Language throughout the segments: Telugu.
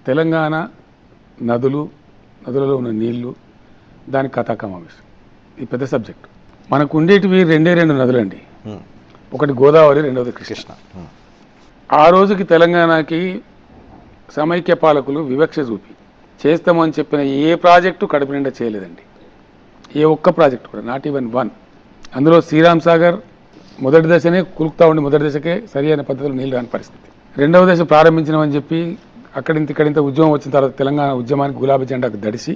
తెలంగాణ నదులలో ఉన్న నీళ్లు, దాని కథాకమావేశం, ఇది పెద్ద సబ్జెక్ట్. మనకు ఉండేటివి రెండు నదులండి. ఒకటి గోదావరి, రెండవది కృష్ణ. ఆ రోజుకి తెలంగాణకి సమైక్య పాలకులు వివక్ష చూపి చేస్తామని చెప్పిన ఏ ప్రాజెక్టు కడుపు నిండా చేయలేదండి. ఏ ఒక్క ప్రాజెక్టు కూడా, నాట్ ఈవెన్ వన్. అందులో శ్రీరామ్ సాగర్ మొదటి దశనే కులుకుతా ఉండి మొదటి దశకే సరి అయిన పద్ధతిలో నీళ్ళు రాని పరిస్థితి. రెండవ దశ ప్రారంభించినామని చెప్పి ఇక్కడింత ఉద్యమం వచ్చిన తర్వాత తెలంగాణ ఉద్యమానికి గులాబీ జెండాకు దడిసి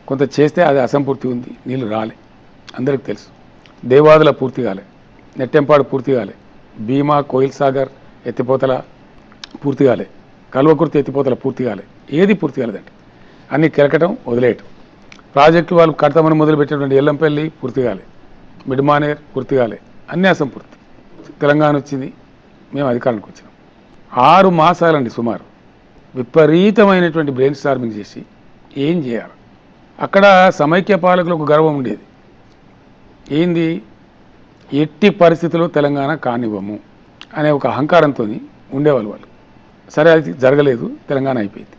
కొంత చేస్తే అది అసంపూర్తి ఉంది, నీళ్లు రాలే, అందరికి తెలుసు. దేవాదుల పూర్తి కాలే, నెట్టెంపాడు పూర్తి కాలే, భీమా కోయిల్ సాగర్ ఎత్తిపోతల పూర్తి కాలే, కల్వకుర్తి ఎత్తిపోతల పూర్తి కాలే, ఏది పూర్తి కాలేదండి. అన్ని కెరకటం వదిలేయటం. ప్రాజెక్టులు వాళ్ళు కడతామని మొదలుపెట్టినటువంటి ఎల్లంపల్లి పూర్తి కాలే, మిడ్మానేర్ పూర్తి కాలే, అన్నీ అసంపూర్తి. తెలంగాణ వచ్చింది, మేము అధికారానికి వచ్చినాం. 6 మాసాలండి సుమారు విపరీతమైనటువంటి బ్రెయిన్ స్టార్మింగ్ చేసి ఏం చేయాలి. అక్కడ సమైక్య పాలకులకు గర్వం ఉండేది, ఏంది, ఎట్టి పరిస్థితుల్లో తెలంగాణ కానివ్వము అనే ఒక అహంకారంతో ఉండేవాళ్ళు వాళ్ళు. సరే, అది జరగలేదు, తెలంగాణ అయిపోయింది.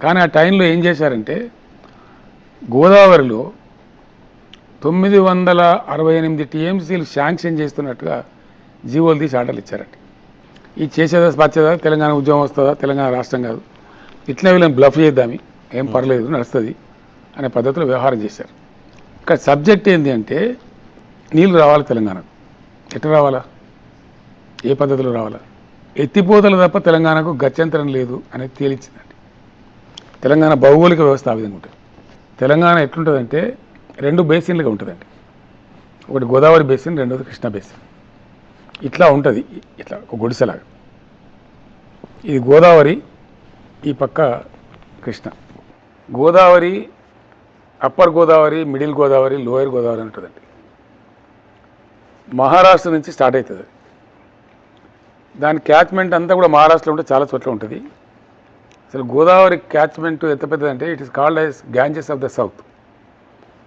కానీ ఆ టైంలో ఏం చేశారంటే గోదావరిలో 968 టీఎంసీలు శాంక్షన్ చేస్తున్నట్టుగా జీవోలు తీసి ఆర్డర్లు ఇచ్చారండి. ఈ చేసేదా పచ్చేదా, తెలంగాణ ఉద్యమం వస్తుందా, తెలంగాణ రాష్ట్రం కాదు, ఇట్లా వీళ్ళని బ్లఫ్ చేద్దామి, ఏం పర్లేదు నడుస్తుంది అనే పద్ధతిలో వ్యవహారం చేశారు. ఇక్కడ సబ్జెక్ట్ ఏంటి అంటే నీళ్ళు రావాలి తెలంగాణకు. ఎట్లా రావాలా, ఏ పద్ధతిలో రావాలా? ఎత్తిపోతలు తప్ప తెలంగాణకు గత్యంతరం లేదు అనేది తేలిచ్చిందండి. తెలంగాణ భౌగోళిక వ్యవస్థ ఆ విధంగా ఉంటుంది. తెలంగాణ ఎట్లుంటుందంటే 2 బేసిన్లుగా ఉంటుందండి. ఒకటి గోదావరి బేసిన్, రెండోది కృష్ణా బేసిన్. ఇట్లా ఉంటుంది, ఇట్లా ఒక గుడిసెలాగా. ఇది గోదావరి, ఈ పక్క Krishna. Godavari upper Godavari, middle Godavari, lower Godavari ఉంటుందండి. మహారాష్ట్ర నుంచి స్టార్ట్ అవుతుంది. దాని క్యాచ్మెంట్ అంతా కూడా మహారాష్ట్రలో ఉంటే చాలా చోట్ల ఉంటుంది. అసలు గోదావరి క్యాచ్మెంట్ ఎంత పెద్దదంటే it is called as Ganges of the south.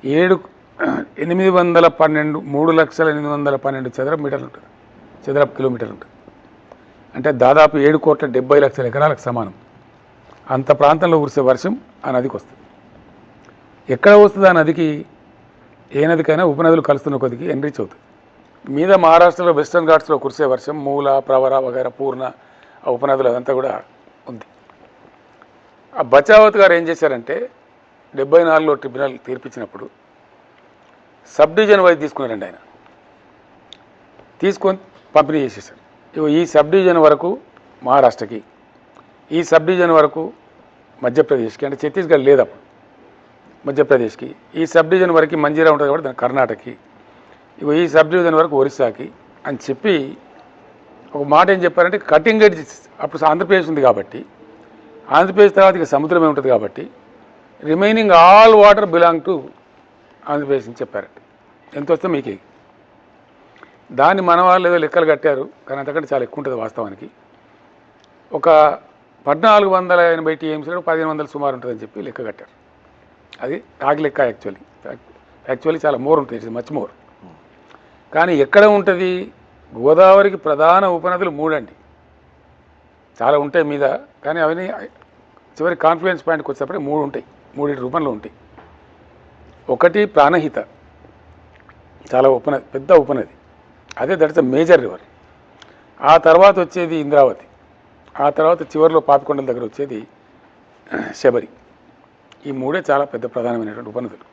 3,812 చదరపు కిలోమీటర్లు ఉంటుంది. అంటే దాదాపు 7,70,00,000 ఎకరాలకు సమానం. అంత ప్రాంతంలో కురిసే వర్షం ఆ నదికి వస్తుంది. ఎక్కడ వస్తుంది ఆ నదికి? ఏ నదికైనా ఉపనదులు కలుస్తున్న కొద్దికి ఎన్రిచ్ అవుతుంది. మీద మహారాష్ట్రలో వెస్టర్న్ ఘాట్స్లో కురిసే వర్షం మూల, ప్రవర వగైరా పూర్ణ, ఆ ఉపనదులు అదంతా కూడా ఉంది. ఆ బచావత్ గారు ఏం చేశారంటే 74లో ట్రిబ్యునల్ తీర్పిచ్చినప్పుడు సబ్ డివిజన్ వైజ్ తీసుకున్నారండి. ఆయన తీసుకొని పంపిణీ చేసేసారు. ఈ సబ్ డివిజన్ వరకు మహారాష్ట్రకి, ఈ సబ్ డివిజన్ వరకు మధ్యప్రదేశ్కి, అంటే ఛత్తీస్గఢ్ లేదు అప్పుడు, మధ్యప్రదేశ్కి, ఈ సబ్ డివిజన్ వరకు మంజీరా ఉంటుంది కాబట్టి దాని కర్ణాటకకి, ఈ సబ్ డివిజన్ వరకు ఒరిస్సాకి అని చెప్పి ఒక మాట ఏం చెప్పారంటే కటింగ్ ఎడ్జ్. అప్పుడు ఆంధ్రప్రదేశ్ ఉంది కాబట్టి, ఆంధ్రప్రదేశ్ తర్వాత ఇక సముద్రమే ఉంటుంది కాబట్టి remaining all water belong to Andhra Pradesh అని చెప్పారండి. ఎంత వస్తే మీకే. దాన్ని మన వాళ్ళు ఏదో లెక్కలు కట్టారు, కానీ అంతకంటే చాలా ఎక్కువ ఉంటుంది వాస్తవానికి. ఒక 1480 టీఎంసీలో 1500 సుమారు ఉంటుందని చెప్పి లెక్క కట్టారు. అది ఆగి లెక్క. యాక్చువల్లీ చాలా మోర్ ఉంటుంది, ఇట్స్ మచ్ మోర్. కానీ ఎక్కడ ఉంటుంది? గోదావరికి ప్రధాన ఉపనదులు 3 అండి. చాలా ఉంటాయి మీద, కానీ అవన్నీ చివరి కాన్ఫ్లుయెన్స్ పాయింట్కి వచ్చేటప్పుడు 3 ఉంటాయి, 3 రూపంలో ఉంటాయి. ఒకటి ప్రాణహిత, చాలా ఉపనది, పెద్ద ఉపనది, అదే దట్స్ అ మేజర్ రివర్. ఆ తర్వాత వచ్చేది ఇంద్రావతి, ఆ తర్వాత చివరిలో పాపికొండల దగ్గర వచ్చేది శబరి. ఈ 3 చాలా పెద్ద ప్రధానమైనటువంటి ఉపనదులు.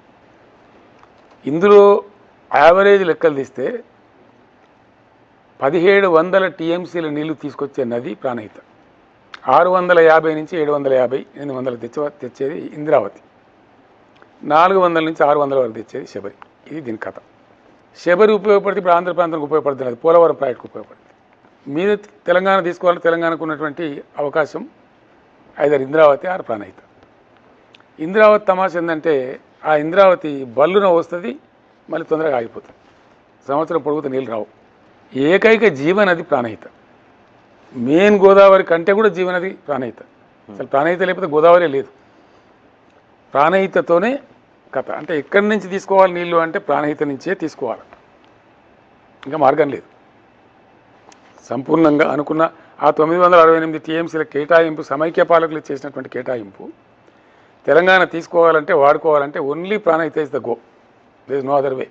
ఇందులో యావరేజ్ లెక్కలు తీస్తే 1700 టీఎంసీల నీళ్లు తీసుకొచ్చే నది ప్రాణహిత. 650 నుంచి 750, 800 తెచ్చేది ఇంద్రావతి. 400 నుంచి 600 వరకు తెచ్చేది శబరి. ఇది దీని కథ. శబరి ఉపయోగపడుతుంది, ఇప్పుడు ఆంధ్ర ప్రాంతానికి ఉపయోగపడుతుంది, అది పోలవరం ప్రాజెక్టుకు ఉపయోగపడుతుంది. మీద తెలంగాణ తీసుకోవాలంటే తెలంగాణకు ఉన్నటువంటి అవకాశం ఐదర్ ఇంద్రావతి ఆర్ ప్రాణహిత. ఇంద్రావతి తమాష ఏంటంటే ఆ ఇంద్రావతి బల్లున వస్తుంది, మళ్ళీ తొందరగా ఆగిపోతుంది, సంవత్సరం పొడుగుతా నీళ్ళు రావు. ఏకైక జీవనది ప్రాణహిత. మెయిన్ గోదావరి కంటే కూడా జీవనది ప్రాణహిత. అసలు ప్రాణహిత లేకపోతే గోదావరి లేదు. ప్రాణహితతోనే కథ. అంటే ఎక్కడి నుంచి తీసుకోవాలి నీళ్ళు అంటే ప్రాణహిత నుంచే తీసుకోవాలి, ఇంకా మార్గం లేదు. సంపూర్ణంగా అనుకున్న ఆ 968 టీఎంసీల కేటాయింపు సమైక్య పాలకులు చేసినటువంటి కేటాయింపు తెలంగాణ తీసుకోవాలంటే వాడుకోవాలంటే only Pranahita is the go, there is no other way,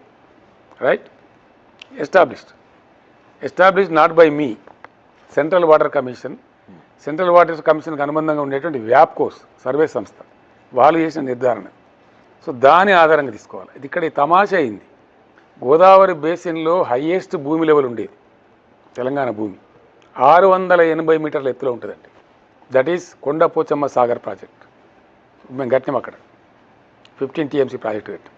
right? Established not by me, central water commission, central water కమిషన్కి అనుబంధంగా ఉండేటువంటి వ్యాప్కోస్ సర్వే సంస్థ వాళ్ళు చేసిన నిర్ధారణ. సో దాని ఆధారంగా తీసుకోవాలి. ఇది ఇక్కడ తమాషా అయింది. గోదావరి బేసిన్లో హయ్యెస్ట్ భూమి లెవెల్ ఉండేది తెలంగాణ భూమి 680 మీటర్ల ఎత్తులో ఉంటుందండి. That is Kondapochamma Sagar project. మేము కట్టినాం అక్కడ 15 టీఎంసీ ప్రాజెక్ట్ కట్టాం.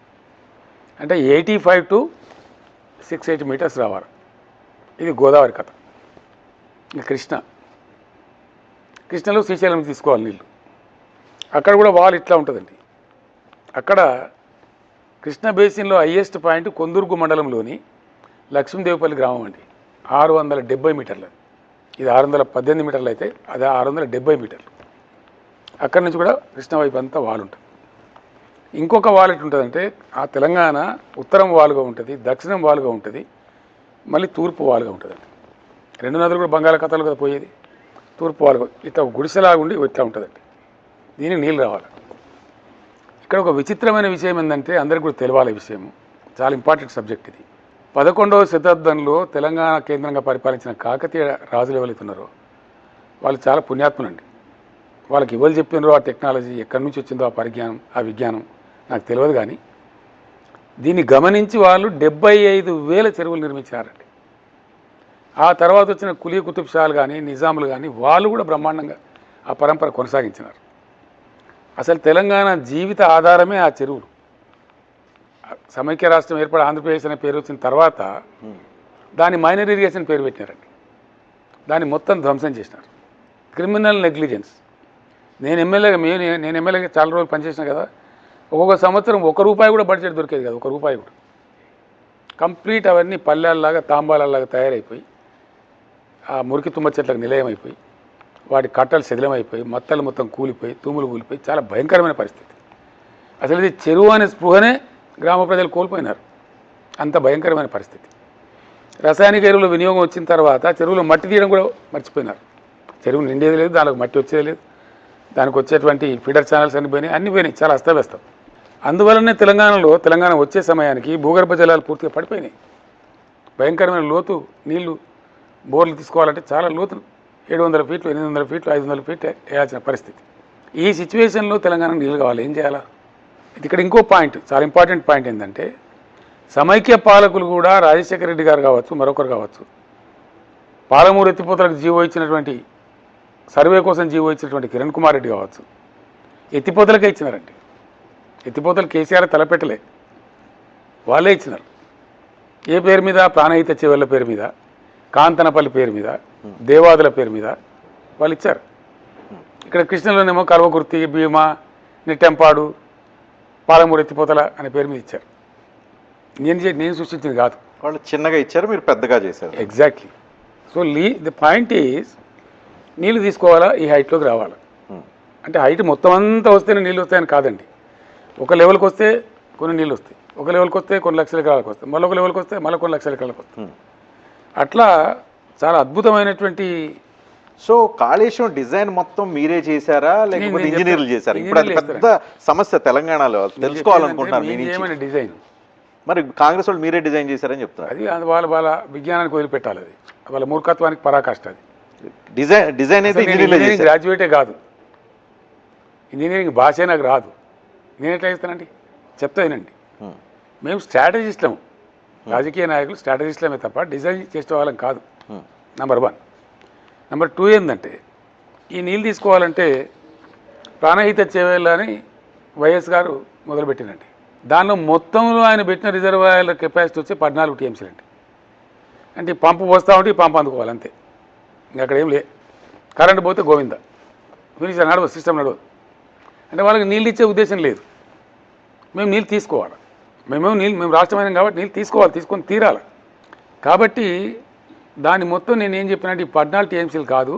అంటే 85 to 680 మీటర్స్ రావాలి. ఇది గోదావరి కథ. ఇది కృష్ణలో శ్రీశైలం తీసుకోవాలి నీళ్ళు. అక్కడ కూడా వాల్ ఇట్లా ఉంటుందండి. అక్కడ కృష్ణ బేసిన్లో హయ్యెస్ట్ పాయింట్ కొందుర్గు మండలంలోని లక్ష్మీదేవిపల్లి గ్రామం అండి, 670 మీటర్లు. ఇది 618 మీటర్లు అయితే అది 670 మీటర్లు. అక్కడి నుంచి కూడా కృష్ణ వైపు అంతా వాల్ ఉంటుంది. ఇంకొక వాల్ ఎటు ఉంటుందంటే ఆ తెలంగాణ ఉత్తరం వాలుగా ఉంటుంది, దక్షిణం వాలుగా ఉంటుంది, మళ్ళీ తూర్పు వాలుగా ఉంటుందండి. రెండు నదులు కూడా బంగాళాఖాతంలో కదా పోయేది. తూర్పు వాలుగా ఇట్లా గుడిసెలాగా ఉండి ఇట్లా ఉంటుందండి. దీనికి నీళ్ళు రావాలి. ఇక్కడ ఒక విచిత్రమైన విషయం ఏంటంటే అందరికీ కూడా తెలవాలి విషయం, చాలా ఇంపార్టెంట్ సబ్జెక్ట్ ఇది. 11వ శతాబ్దంలో తెలంగాణ కేంద్రంగా పరిపాలించిన కాకతీయ రాజులు ఎవరైతే ఉన్నారో వాళ్ళు చాలా పుణ్యాత్ములండి. వాళ్ళకి ఎవరు చెప్పినారో ఆ టెక్నాలజీ ఎక్కడి నుంచి వచ్చిందో ఆ పరిజ్ఞానం ఆ విజ్ఞానం నాకు తెలియదు, కానీ దీన్ని గమనించి వాళ్ళు 75,000 చెరువులు నిర్మించారండి. ఆ తర్వాత వచ్చిన కులీ కుతుబ్ షాలు కానీ నిజాములు కానీ వాళ్ళు కూడా బ్రహ్మాండంగా ఆ పరంపర కొనసాగించినారు. అసలు తెలంగాణ జీవిత ఆధారమే ఆ చెరువులు. సమైక్య రాష్ట్రం ఏర్పడి ఆంధ్రప్రదేశ్ అనే పేరు వచ్చిన తర్వాత దాని మైనర్ ఇరిగేషన్ పేరు పెట్టినారండి. దాన్ని మొత్తం ధ్వంసం చేసినారు. Criminal negligence. నేను ఎమ్మెల్యేగా చాలా రోజులు పనిచేసిన కదా, ఒక్కొక్క సంవత్సరం ₹1 కూడా బడ్జెట్ దొరికేది కదా, ₹1 కూడా. కంప్లీట్ అవన్నీ పల్లెల్లాగా తాంబాలలాగా తయారైపోయి ఆ మురికి తుమ్మ చెట్లకు నిలయం అయిపోయి వాటి కట్టలు శిథిలమైపోయి మత్తలు మొత్తం కూలిపోయి తూములు కూలిపోయి చాలా భయంకరమైన పరిస్థితి. అసలు ఇది చెరువు అనే స్పృహనే గ్రామ ప్రజలు కోల్పోయినారు. అంత భయంకరమైన పరిస్థితి. రసాయనిక ఎరువుల వినియోగం వచ్చిన తర్వాత చెరువులో మట్టి తీయడం కూడా మర్చిపోయినారు. చెరువు నిండేది లేదు, దానికి మట్టి వచ్చేది లేదు, దానికి వచ్చేటువంటి ఫీడర్ ఛానల్స్ అన్ని పోయినాయి, చాలా అస్తవ్యస్తం. అందువల్లనే తెలంగాణ వచ్చే సమయానికి భూగర్భ జలాలు పూర్తిగా పడిపోయినాయి. భయంకరమైన లోతు నీళ్లు బోర్లు తీసుకోవాలంటే చాలా లోతు 700 ఫీట్లు 800 ఫీట్లు 500 ఫీట్లు వేయాల్సిన పరిస్థితి. ఈ సిచ్యువేషన్లో తెలంగాణ నీళ్ళు కావాలి, ఏం చేయాలా? ఇక్కడ ఇంకో పాయింట్, చాలా ఇంపార్టెంట్ పాయింట్ ఏంటంటే సమైక్య పాలకులు కూడా రాజశేఖర రెడ్డి గారు కావచ్చు మరొకరు కావచ్చు పాలమూరు ఎత్తిపోతలకు జీవో ఇచ్చినటువంటి సర్వే కోసం జీవో ఇచ్చినటువంటి కిరణ్ కుమార్ రెడ్డి కావచ్చు ఎత్తిపోతలకే ఇచ్చినారండి. ఎత్తిపోతలు కేసీఆర్ తలపెట్టలే, వాళ్ళే ఇచ్చినారు. ఏ పేరు మీద? ప్రాణహిత చెవెళ్ళ పేరు మీద, కాంతనపల్లి పేరు మీద, దేవాదుల పేరు మీద వాళ్ళు ఇచ్చారు. ఇక్కడ కృష్ణలోనేమో కల్వకుర్తి, భీమా, నిట్టెంపాడు, పాలమూరు ఎత్తిపోతల అనే పేరు మీద ఇచ్చారు. నేను సృష్టించింది కాదు. వాళ్ళు చిన్నగా ఇచ్చారు, మీరు పెద్దగా చేశారు. Exactly. So the point is నీళ్ళు తీసుకోవాలా, ఈ హైట్లోకి రావాలా. అంటే హైట్ మొత్తం అంతా వస్తేనే నీళ్ళు వస్తాయని కాదండి. ఒక లెవెల్కి వస్తే కొన్ని నీళ్ళు వస్తాయి, ఒక లెవెల్కి వస్తే కొన్ని లక్షల ఎకరాలకు వస్తాయి, మళ్ళీ ఒక లెవెల్కి వస్తే మళ్ళీ కొన్ని లక్షల ఎకరాలకు వస్తాయి. అట్లా చాలా అద్భుతమైనటువంటి. సో కాళేశ్వరం డిజైన్ మొత్తం మీరే చేశారా లేకపోతే ఇంజనీర్లు చేశారా? ఇప్పుడు అది పెద్ద సమస్య తెలంగాణలో, తెలుసుకోవాలనుకుంటున్నాను. డిజైన్ మరి కాంగ్రెస్ వాళ్ళు మీరే డిజైన్ చేశారని చెప్తారు. అది వాళ్ళ విజ్ఞానానికి వదిలిపెట్టాలి, అది వాళ్ళ మూర్ఖత్వానికి పరాకాష్ట. అది డిజైన్ అయితే ఇంజనీరింగ్ గ్రాడ్యుయేటే కాదు, ఇంజనీరింగ్ భాషే నాకు రాదు. నేను ఎట్లా చేస్తానండి? చెప్తా వినండి. మేము స్ట్రాటజిస్ట్లము, రాజకీయ నాయకులు స్ట్రాటజిస్ట్లమే తప్ప డిజైన్ చేసే వాళ్ళం కాదు. నెంబర్ 1. నెంబర్ 2 ఏంటంటే ఈ నీళ్ళు తీసుకోవాలంటే ప్రాణహిత చేవేళ్ళ అని వైఎస్ గారు మొదలుపెట్టినండి. దానిలో మొత్తంలో ఆయన పెట్టిన రిజర్వాయర్ల కెపాసిటీ వచ్చి 14 టీఎంసీలు అండి. అంటే ఈ పంపు పోస్తూ ఉంటే ఈ పంపు అందుకోవాలి అంతే, ఇంకా అక్కడ ఏం లే. కరెంటు పోతే గోవింద, ఫినిష్ నడవదు, సిస్టమ్ నడవదు. అంటే వాళ్ళకి నీళ్ళు ఇచ్చే ఉద్దేశం లేదు. మేము నీళ్ళు తీసుకోవాలి, మేము రాష్ట్రమైన కాబట్టి నీళ్ళు తీసుకోవాలి, తీసుకొని తీరాలి. కాబట్టి దాన్ని మొత్తం నేను ఏం చెప్పినట్టు ఈ 14 టీఎంసీలు కాదు,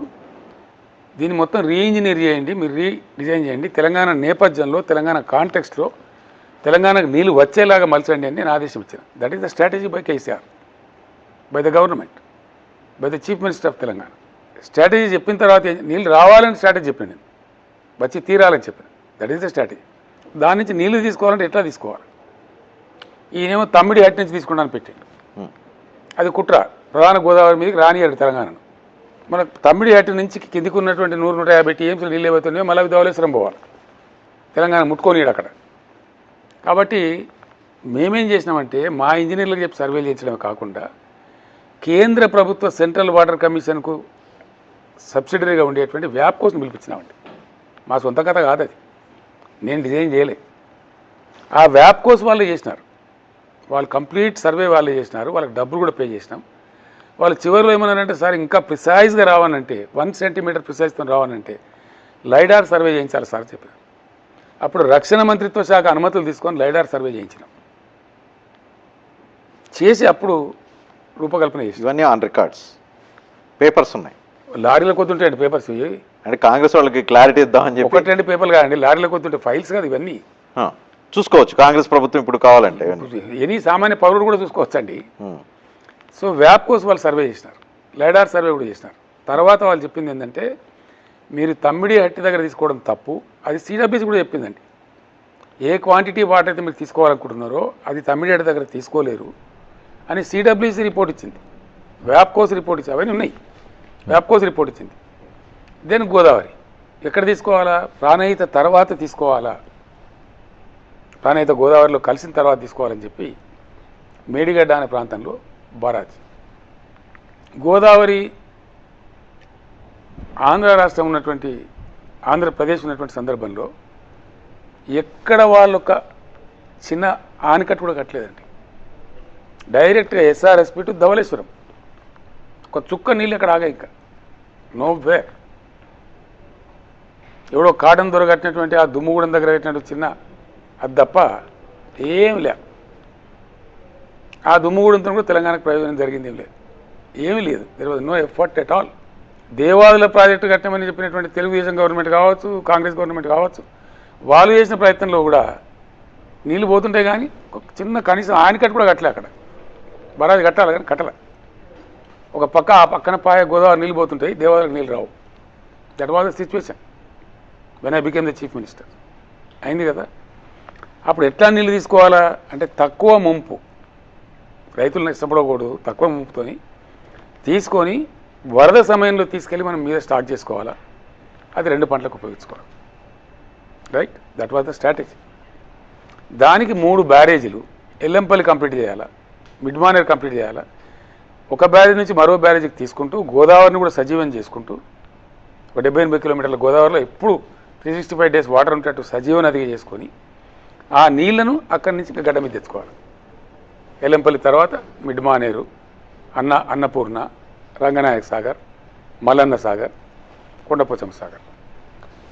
దీన్ని మొత్తం రీఇంజనీర్ చేయండి, మీరు రీడిజైన్ చేయండి, తెలంగాణ నేపథ్యంలో తెలంగాణ కాంటెక్స్ట్లో తెలంగాణకు నీళ్ళు వచ్చేలాగా మలచండి అని నేను ఆదేశం ఇచ్చాను. That is the strategy by KCR, by the government, by the chief minister of Telangana. Strategy చెప్పిన తర్వాత నీళ్ళు రావాలని స్ట్రాటజీ చెప్పాను నేను, వచ్చి తీరాలని చెప్పాను. That is the strategy. దాని నుంచి నీళ్లు తీసుకోవాలంటే ఎట్లా తీసుకోవాలి? ఈయనేమో తమ్మిడి హట్టి నుంచి తీసుకుంటాను పెట్టాడు. అది కుట్ర. ప్రధాన గోదావరి మీదకి రానియాడు తెలంగాణను. మన తమ్మిడి హట్టి నుంచి కిందికి ఉన్నటువంటి 100-150 టీఎంసీలు నీళ్ళు ఏవైతున్నాయో మళ్ళీ ధవళేశ్వరం పోవాలి, తెలంగాణ ముట్టుకోనియాడు అక్కడ. కాబట్టి మేమేం చేసినామంటే మా ఇంజనీర్లకు చెప్పి సర్వేలు చేయించడమే కాకుండా కేంద్ర ప్రభుత్వ సెంట్రల్ వాటర్ కమిషన్కు సబ్సిడరీగా ఉండేటువంటి వ్యాప్కోస్ని పిలిపించినామండి. మా సొంత కథ కాదు అది, నేను డిజైన్ చేయలే. ఆ వ్యాప్కోస్ వాళ్ళు చేసినారు, వాళ్ళు కంప్లీట్ సర్వే వాళ్ళు చేసినారు, వాళ్ళకి డబ్బులు కూడా పే చేసినాం. వాళ్ళు చివరిలో ఏమన్నారంటే సార్ ఇంకా ప్రిసైజ్గా రావాలంటే 1 సెంటీమీటర్ ప్రిసైజ్తో రావాలంటే లైడార్ సర్వే చేయించాలి సార్ చెప్పారు. అప్పుడు రక్షణ మంత్రిత్వ శాఖ అనుమతులు తీసుకొని లైడార్ సర్వే చేయించినాం, చేసి అప్పుడు రూపకల్పన చేసి. ఇవన్నీ ఆన్ రికార్డ్స్, పేపర్స్ ఉన్నాయి. లారీలో కొద్దుంటాయండి పేపర్స్, అంటే కాంగ్రెస్ వాళ్ళకి క్లారిటీ ఇద్దామని చెప్పి. 1-2 పేపర్లు కాదండి, లారీలో కొద్దుంటే ఫైల్స్ కాదు ఇవన్నీ. చూసుకోవచ్చు కాంగ్రెస్ ప్రభుత్వం ఇప్పుడు కావాలంటే, ఎనీ సామాన్య పౌరుడు కూడా చూసుకోవచ్చండి. సో వ్యాప్కోస్ వాళ్ళు సర్వే చేసినారు, లైడార్ సర్వే కూడా చేసినారు. తర్వాత వాళ్ళు చెప్పింది ఏంటంటే మీరు తమ్మిడి హట్టి దగ్గర తీసుకోవడం తప్పు, అది సిడబ్ల్యూసీ కూడా చెప్పిందండి. ఏ క్వాంటిటీ వాటర్ అయితే మీరు తీసుకోవాలనుకుంటున్నారో అది తమ్మిడి హట్టి దగ్గర తీసుకోలేరు అని సిడబ్ల్యూసీ రిపోర్ట్ ఇచ్చింది, వ్యాప్కోస్ రిపోర్ట్ ఇచ్చింది, అవన్నీ ఉన్నాయి. వ్యాప్కోస్ రిపోర్ట్ ఇచ్చింది. దెన్ గోదావరి ఎక్కడ తీసుకోవాలా? ప్రాణహిత తర్వాత తీసుకోవాలా, ప్రాణహిత గోదావరిలో కలిసిన తర్వాత తీసుకోవాలని చెప్పి మేడిగడ్డ అనే ప్రాంతంలో బారాజ్. గోదావరి ఆంధ్ర రాష్ట్రం ఉన్నటువంటి ఆంధ్రప్రదేశ్ ఉన్నటువంటి సందర్భంలో ఎక్కడ వాళ్ళు ఒక చిన్న ఆనకట్టు కూడా కట్టలేదండి. డైరెక్ట్గా ఎస్ఆర్ఎస్పి టు ధవళేశ్వరం, ఒక చుక్క నీళ్ళు ఎక్కడ ఆగా, ఇంకా నో వే. ఎవడో కాటన్ దొర కట్టినటువంటి ఆ దుమ్ముగూడెం దగ్గర కట్టినట్టు చిన్న అది తప్ప ఏం లే. ఆ దుమ్ముగూడెంతో కూడా తెలంగాణకు ప్రయోజనం జరిగింది ఏం లేదు, ఏమీ లేదు. There was no effort at all. Devadula project కట్టమని చెప్పినటువంటి తెలుగుదేశం గవర్నమెంట్ కావచ్చు, కాంగ్రెస్ గవర్నమెంట్ కావచ్చు, వాళ్ళు చేసిన ప్రయత్నంలో కూడా నీళ్ళు పోతుంటాయి కానీ ఒక చిన్న కనీసం ఆనకట్టు కూడా కట్టలే. అక్కడ బరాది కట్టాలి కానీ కట్టలే. ఒక పక్క ఆ పక్కన పాయ గోదావరి నీళ్ళు పోతుంటాయి, దేవాదులకు నీళ్ళు రావు. That was the situation when I became the chief minister. అయింది కదా. అప్పుడు ఎట్లా నీళ్ళు తీసుకోవాలా అంటే తక్కువ ముంపు, రైతులను ఇష్టపడకూడదు, తక్కువ ముంపుతోని తీసుకొని వరద సమయంలో తీసుకెళ్ళి మనం మీద స్టార్ట్ చేసుకోవాలా, అది 2 పంటలకు ఉపయోగించుకోవాలి. Right, that was the strategy. దానికి 3 బ్యారేజీలు ఎల్లంపల్లి కంప్లీట్ చేయాలా, మిడ్మానేర్ కంప్లీట్ చేయాలా, ఒక బ్యారేజ్ నుంచి మరో బ్యారేజీకి తీసుకుంటూ గోదావరిని కూడా సజీవం చేసుకుంటూ ఒక 70-80 కిలోమీటర్ల గోదావరిలో ఎప్పుడు 365 డేస్ వాటర్ ఉంటట్టు సజీవ నదిగా చేసుకొని ఆ నీళ్లను అక్కడి నుంచి గడ్డ మీద తెచ్చుకోవాలి. ఎల్లంపల్లి తర్వాత మిడ్మానేరు, అన్నపూర్ణ, రంగనాయక సాగర్, మల్లన్న సాగర్, కొండపోచమ్మ సాగర్.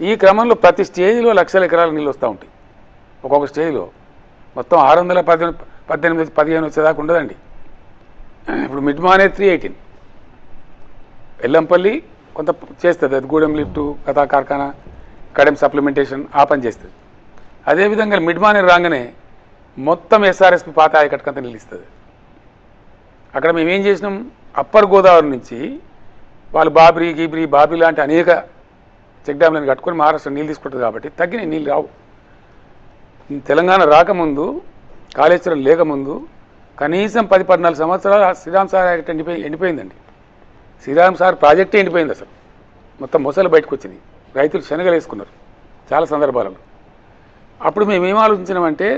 ఈ క్రమంలో ప్రతి స్టేజ్లో లక్షల ఎకరాల నీళ్ళు వస్తూ ఉంటాయి. ఒక్కొక్క స్టేజ్లో మొత్తం 618-15 వచ్చేదాకా ఉండదండి. ఇప్పుడు మిడ్మానేర్ 318, ఎల్లంపల్లి కొంత చేస్తుంది, అది గూడెం లిఫ్టు, కథా కార్ఖానా, కడెం సప్లిమెంటేషన్ ఆ పని చేస్తుంది. అదేవిధంగా మిడ్మానేర్ రాగానే మొత్తం ఎస్ఆర్ఎస్పి పాత ఆయకట్టుకంతా నిలుస్తుంది. అక్కడ మేము ఏం చేసినాం, అప్పర్ గోదావరి నుంచి వాళ్ళు బాబీ లాంటి అనేక చెక్ డ్యామ్లను కట్టుకొని మహారాష్ట్ర నీళ్ళు తీసుకుంటుంది కాబట్టి తగ్గిన నీళ్ళు రావు. తెలంగాణ రాకముందు, కాళేశ్వరం లేకముందు కనీసం 10-14 సంవత్సరాలు శ్రీరామ్ సార్ ఎండిపోయిందండి. శ్రీరామ్ సార్ ప్రాజెక్టే ఎండిపోయింది. అసలు మొత్తం మొసలు బయటకు వచ్చింది, రైతులు శనగలు వేసుకున్నారు చాలా సందర్భాలలో. అప్పుడు మేము ఏం ఆలోచించినామంటే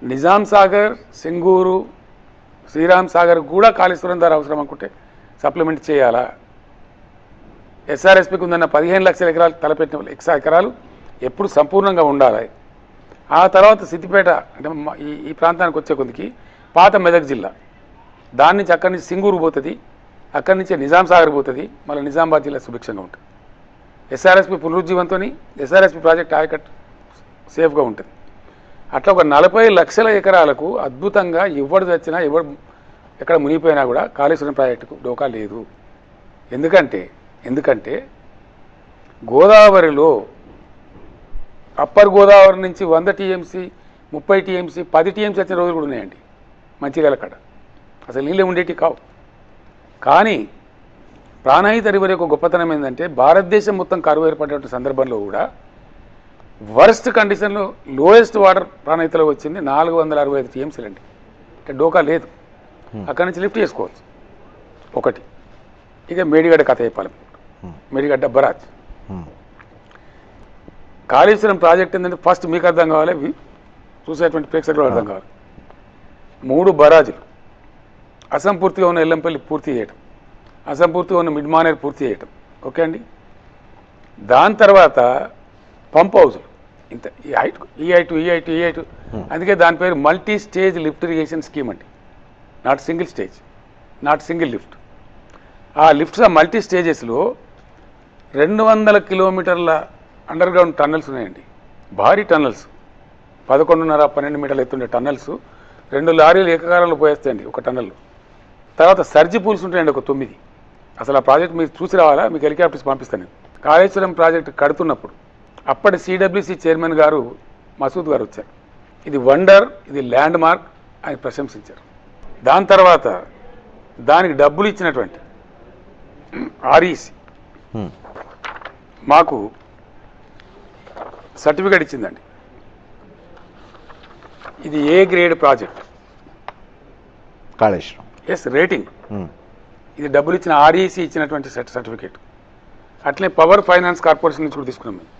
నిజాం సాగర్, సింగూరు, శ్రీరామ్ సాగర్ కూడా కాళేశ్వరం ద్వారా అవసరం అనుకుంటే సప్లిమెంట్ చేయాలా. ఎస్ఆర్ఎస్పికి ఉందన్న 15 లక్షల ఎకరాలు తలపెట్టిన ఎకరాలు ఎప్పుడు సంపూర్ణంగా ఉండాలి. ఆ తర్వాత సిద్దిపేట అంటే ఈ ప్రాంతానికి వచ్చే కొద్దికి పాత మెదక్ జిల్లా, దాని నుంచి అక్కడి నుంచి సింగూరు పోతుంది, అక్కడి నుంచి నిజాం సాగర్ పోతుంది, మళ్ళీ నిజామాబాద్ జిల్లా సుభిక్షంగా ఉంటుంది. ఎస్ఆర్ఎస్పి పునరుజ్జీవంతో ఎస్ఆర్ఎస్పి ప్రాజెక్ట్ ఆయకట్టు సేఫ్గా ఉంటుంది. అట్లా ఒక 40 లక్షల ఎకరాలకు అద్భుతంగా ఎవడు తెచ్చినా ఎక్కడ మునిగిపోయినా కూడా కాళేశ్వరం ప్రాజెక్టుకు డోకా లేదు. ఎందుకంటే గోదావరిలో అప్పర్ గోదావరి నుంచి 100 టీఎంసీ, 30 టీఎంసీ, 10 టీఎంసీ వచ్చిన రోజులు కూడా ఉన్నాయండి మంచిర్యాల కాడ. అసలు నీళ్ళే ఉండేటి కావు. కానీ ప్రాణహిత రివర్ యొక్క గొప్పతనం ఏంటంటే భారతదేశం మొత్తం కరువు ఏర్పడిన సందర్భంలో కూడా వర్స్ట్ కండిషన్లో లోయెస్ట్ వాటర్ ప్రాణహితలో వచ్చింది 465 టీఎంసీలు అండి. అంటే డోకా లేదు, అక్కడి నుంచి లిఫ్ట్ చేసుకోవచ్చు. ఒకటి ఇక మేడిగడ్డ కథ చెప్పాలి. మేడిగడ్డ బరాజ్ కాళేశ్వరం ప్రాజెక్ట్ ఏంటంటే ఫస్ట్ మీకు అర్థం కావాలి, చూసేటువంటి ప్రేక్షకులు అర్థం కావాలి. 3 బరాజులు అసంపూర్తిగా ఉన్న ఎల్లంపల్లి పూర్తి చేయటం, అసంపూర్తిగా ఉన్న మిడ్ మానేర్ పూర్తి చేయటం. ఓకే అండి. దాని తర్వాత పంప్ హౌజులు ఇంత ఈ హైట్. అందుకే దాని పేరు multi stage lift irrigation scheme అండి. Not single stage, not single lift. ఆ లిఫ్ట్స్ ఆ మల్టీ స్టేజెస్లో 200 కిలోమీటర్ల అండర్ గ్రౌండ్ టన్నల్స్ ఉన్నాయండి. భారీ టన్నల్స్, 11.5-12 మీటర్లు ఎత్తుండే టన్నల్స్ 2 లారీలు ఏకకాలంలో పోయేస్తాయండి ఒక టన్నల్లో. తర్వాత సర్జీ పూల్స్ ఉంటాయండి ఒక 9. అసలు ఆ ప్రాజెక్ట్ మీరు చూసి రావాలా, మీకు హెలికాప్టర్స్ పంపిస్తాను నేను. కాళేశ్వరం ప్రాజెక్ట్ కడుతున్నప్పుడు అప్పటి సిడబ్ల్యూసి చైర్మన్ గారు మసూద్ గారు వచ్చారు. ఇది వండర్, ఇది ల్యాండ్ మార్క్ అని ప్రశంసించారు. దాని తర్వాత దానికి డబ్బులు ఇచ్చినటువంటి ఆర్ఈసి మాకు సర్టిఫికేట్ ఇచ్చిందండి. ఇది A grade project Kaleshwaram. Yes, rating. ఇది డబ్బులు ఇచ్చిన ఆర్ఈసి ఇచ్చినటువంటి సర్టిఫికేట్. అట్లే పవర్ ఫైనాన్స్ కార్పొరేషన్ నుంచి కూడా తీసుకున్నాం మేము.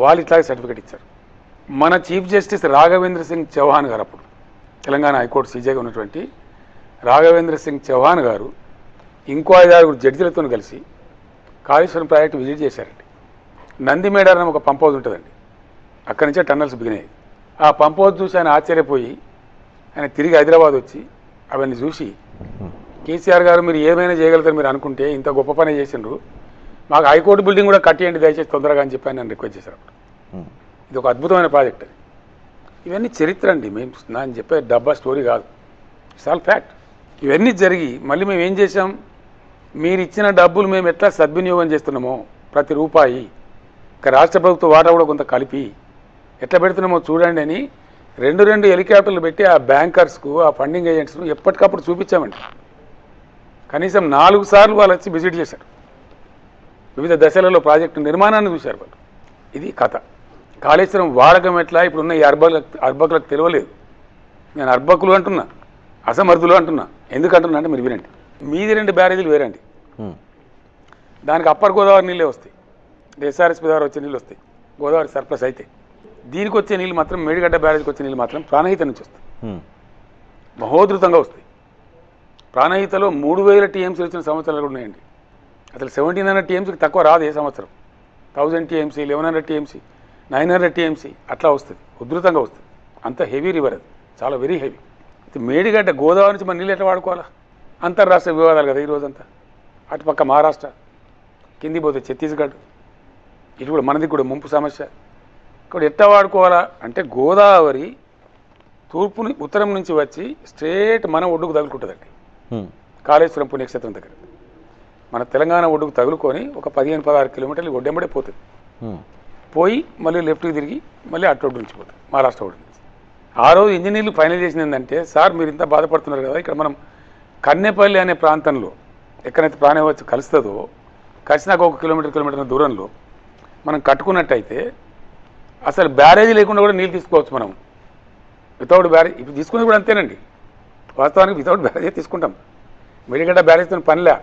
వాళ్ళు ఇట్లాగే సర్టిఫికేట్ ఇచ్చారు. మన చీఫ్ జస్టిస్ రాఘవేంద్ర సింగ్ చౌహాన్ గారు, అప్పుడు తెలంగాణ హైకోర్టు సీజేగా ఉన్నటువంటి రాఘవేంద్ర సింగ్ చౌహాన్ గారు ఇంకో 5-6 జడ్జిలతో కలిసి కాళేశ్వరం ప్రాజెక్టు విజిట్ చేశారండి. నంది మేడారం ఒక పంప్ హౌస్ ఉంటుందండి, అక్కడి నుంచే టన్నల్స్ బిగినాయి. ఆ పంప్ హౌస్ చూసి ఆయన ఆశ్చర్యపోయి ఆయన తిరిగి హైదరాబాద్ వచ్చి అవన్నీ చూసి, కేసీఆర్ గారు మీరు ఏమైనా చేయగలుగుతారు మీరు అనుకుంటే, ఇంత గొప్ప పని చేసిండ్రు, మాకు హైకోర్టు బిల్డింగ్ కూడా కట్టేయండి దయచేసి తొందరగా అని చెప్పి నన్ను రిక్వెస్ట్ చేశారు. ఇది ఒక అద్భుతమైన ప్రాజెక్ట్ అది. ఇవన్నీ చరిత్ర అండి, మేము నేను చెప్పే డబ్బా స్టోరీ కాదు, ఇట్స్ ఆల్ ఫ్యాక్ట్. ఇవన్నీ జరిగి మళ్ళీ మేము ఏం చేసాం, మీరు ఇచ్చిన డబ్బులు మేము ఎట్లా సద్వినియోగం చేస్తున్నామో ప్రతి రూపాయి, ఇక రాష్ట్ర ప్రభుత్వ వాటా కూడా కొంత కలిపి ఎట్లా పెడుతున్నామో చూడండి అని 2 హెలికాప్టర్లు పెట్టి ఆ బ్యాంకర్స్కు, ఆ ఫండింగ్ ఏజెంట్స్ను ఎప్పటికప్పుడు చూపించామండి. కనీసం 4 సార్లు వాళ్ళు వచ్చి విజిట్ చేశారు. వివిధ దశలలో ప్రాజెక్టు నిర్మాణాన్ని చూశారు వాళ్ళు. ఇది కథ. కాళేశ్వరం వాడకం ఎట్లా ఇప్పుడున్న ఈ అర్బకులకు తెలియలేదు. నేను అర్బకులు అంటున్నా, అసమర్థులు అంటున్నా. ఎందుకు అంటున్నా అంటే మీరు వినండి. మీది 2 బ్యారేజీలు వేరండి, దానికి అప్పర్ గోదావరి నీళ్ళే వస్తాయి, ఎస్ఆర్ఎస్పీ ద్వారా వచ్చే నీళ్ళు వస్తాయి, గోదావరి సర్ప్లస్ అయితే. దీనికి వచ్చే నీళ్ళు మాత్రం, మేడిగడ్డ బ్యారేజ్కి వచ్చే నీళ్ళు మాత్రం ప్రాణహిత నుంచి వస్తాయి, మహోధృతంగా వస్తాయి. ప్రాణహితలో 3000 టీఎంసీ వచ్చిన సంవత్సరాలు కూడా ఉన్నాయండి. అసలు 1700 టీఎంసీకి తక్కువ రాదు ఏ సంవత్సరం. 1000 టీఎంసీ, 1100 టీఎంసీ, 900 టీఎంసీ అట్లా వస్తుంది, ఉధృతంగా వస్తుంది. అంత హెవీ రివర్ అది, చాలా వెరీ హెవీ. అయితే మేడిగడ్డ గోదావరి నుంచి మన నీళ్ళు ఎట్లా వాడుకోవాలా? అంతర్రాష్ట్ర వివాదాలు కదా ఈరోజంతా. అటుపక్క మహారాష్ట్ర, కింది పోతే ఛత్తీస్గఢ్, ఇటు కూడా మనది కూడా ముంపు సమస్య. ఇక్కడ ఎట్లా వాడుకోవాలా అంటే గోదావరి ఉత్తరం నుంచి వచ్చి స్ట్రేట్ మన ఒడ్డుకు తగులుకుంటుందండి. కాళేశ్వరం పుణ్యక్షేత్రం దగ్గర మన తెలంగాణ ఒడ్డుకు తగులుకొని ఒక 15-16 కిలోమీటర్లు ఒడ్డెంబడే పోతుంది. పోయి మళ్ళీ లెఫ్ట్కి తిరిగి మళ్ళీ అటు ఒడ్డు నుంచి పోతుంది, మహారాష్ట్ర ఒడ్డు నుంచి. ఆ రోజు ఇంజనీర్లు ఫైనల్ చేసింది ఏంటంటే, సార్ మీరు ఇంత బాధపడుతున్నారు కదా, ఇక్కడ మనం కన్నెపల్లి అనే ప్రాంతంలో ఎక్కడైతే ప్రాణం వచ్చి కలుస్తుందో, కలిసినాక 1 కిలోమీటర్ దూరంలో మనం కట్టుకున్నట్టయితే అసలు బ్యారేజీ లేకుండా కూడా నీళ్ళు తీసుకోవచ్చు మనం. వితౌట్ బ్యారేజ్ ఇప్పుడు తీసుకునేది కూడా అంతేనండి. వాస్తవానికి వితౌట్ బ్యారేజీ తీసుకుంటాం. మేడిగడ్డ బ్యారేజ్తో పనిలే.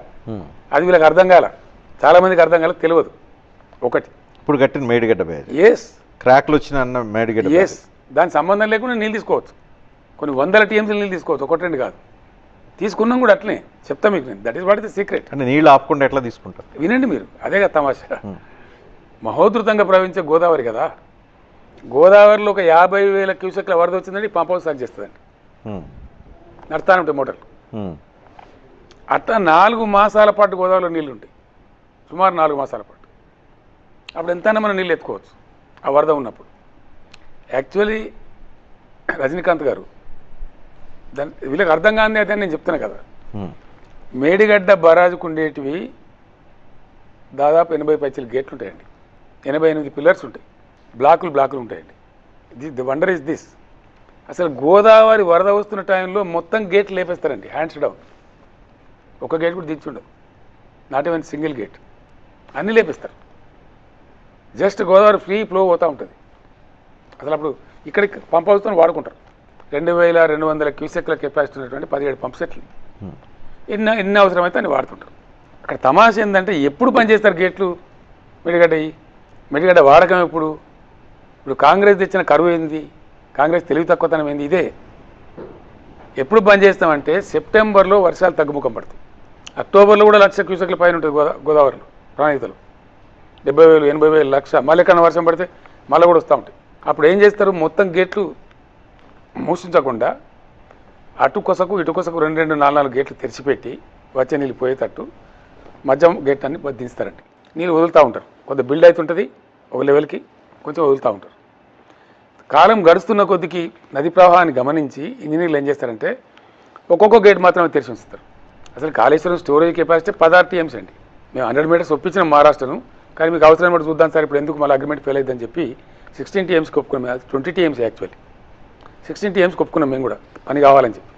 అది వీళ్ళకి అర్థం కాల, చాలామందికి అర్థం కాల, తెలియదు. ఒకటి ఇప్పుడు కట్టిన మేడిగడ్డ బ్యారేజ్, ఎస్, క్రాక్లు వచ్చిన అన్న మేడిగడ్డ, ఎస్, దాని సంబంధం లేకుండా నీళ్ళు తీసుకోవచ్చు. కొన్ని 100 టీఎంసీలు నీళ్ళు తీసుకోవచ్చు, 1-2 కాదు. తీసుకున్నాం కూడా అట్లనే చెప్తా మీకు నేను. That is what is the secret. అంటే నీళ్ళు ఆపకుండా ఎట్లా తీసుకుంటారు వినండి మీరు, అదే కదా తమాషా. మహోధృతంగా ప్రవహించే గోదావరి కదా, గోదావరిలో ఒక 50,000 క్యూసెక్ల వరద వచ్చిందండి, పంప్ హౌస్ సాగు చేస్తుందండి, నడతానే ఉంటాయి మోటార్లు. అట్లా 4 మాసాల పాటు గోదావరిలో నీళ్ళు ఉంటాయి, సుమారు 4 మాసాల పాటు. అప్పుడు ఎంతైనా మనం నీళ్ళు ఎత్తుకోవచ్చు ఆ వరద ఉన్నప్పుడు. యాక్చువల్లీ రజనీకాంత్ గారు దాని వీళ్ళకి అర్థం కాని అయితే నేను చెప్తున్నా కదా, మేడిగడ్డ బరాజుకు ఉండేటివి దాదాపు 80 పైచీల గేట్లు ఉంటాయండి, 88 పిల్లర్స్ ఉంటాయి, బ్లాకులు ఉంటాయండి. The wonder is this. అసలు గోదావరి వరద వస్తున్న టైంలో మొత్తం గేట్లు లేపేస్తారండి, హ్యాండ్స్ డౌన్. ఒక గేట్ కూడా దించుండదు. నాట్ ఈవెన్ సింగిల్ గేట్, అన్నీ లేపిస్తారు. జస్ట్ గోదావరి ఫ్రీ ఫ్లో పోతూ ఉంటుంది. అసలు అప్పుడు ఇక్కడికి పంప్ హౌస్తో వాడుకుంటారు. 2200 క్యూసెక్ల కెపాసిటీ ఉన్నటువంటి 17 పంప్ సెట్లు ఎన్ని అవసరమైతే అన్ని వాడుతుంటారు. అక్కడ తమాష ఏంటంటే ఎప్పుడు పనిచేస్తారు గేట్లు మెడిగడ్డ వాడకం ఎప్పుడు? ఇప్పుడు కాంగ్రెస్ తెచ్చిన కరువు ఏంది, కాంగ్రెస్ తెలివి తక్కువతనం ఏంది? ఇదే. ఎప్పుడు బంద్ చేస్తామంటే సెప్టెంబర్లో వర్షాలు తగ్గుముఖం పడతాయి. అక్టోబర్లో కూడా 1,00,000 క్యూసెక్ల పైన ఉంటుంది గోదావరిలో ప్రాణహితలు. 70,000, 80,000, 1,00,000 మళ్ళీ ఎక్కడన్నా వర్షం పడితే మళ్ళీ కూడా వస్తూ ఉంటాయి. అప్పుడు ఏం చేస్తారు, మొత్తం గేట్లు మూసించకుండా అటు కొసకు ఇటు కొసకు 2, 4 గేట్లు తెరిచిపెట్టి వచ్చే నీళ్ళు పోయేటట్టు మధ్య గేట్ అన్ని దించుతారండి. నీళ్ళు వదులుతూ ఉంటారు. కొంత బిల్డ్ అవుతుంటుంది ఒక లెవెల్కి, కొంచెం వదులుతూ ఉంటారు. కాలం గడుస్తున్న కొద్దికి నది ప్రవాహాన్ని గమనించి ఇంజనీర్లు ఏం చేస్తారంటే ఒక్కొక్క గేట్ మాత్రమే తెరిచి ఉంచుతారు. అసలు కాళేశ్వరం స్టోరేజ్ కెపాసిటీ 16 TMC అండి. మేము 100 మీటర్స్ ఒప్పించిన మహారాష్ట్రను, కానీ మీకు అవసరం బట్టి చూద్దాం సార్ ఇప్పుడు ఎందుకు మళ్ళీ అగ్రిమెంట్ ఫెయిల్ అవుతుందని చెప్పి 16 TMCకి ఒప్పుకున్నాం. 20 TMC యాక్చువల్లీ 16 TMCకి ఒప్పుకున్నాం మేము కూడా, పని కావాలని చెప్పి.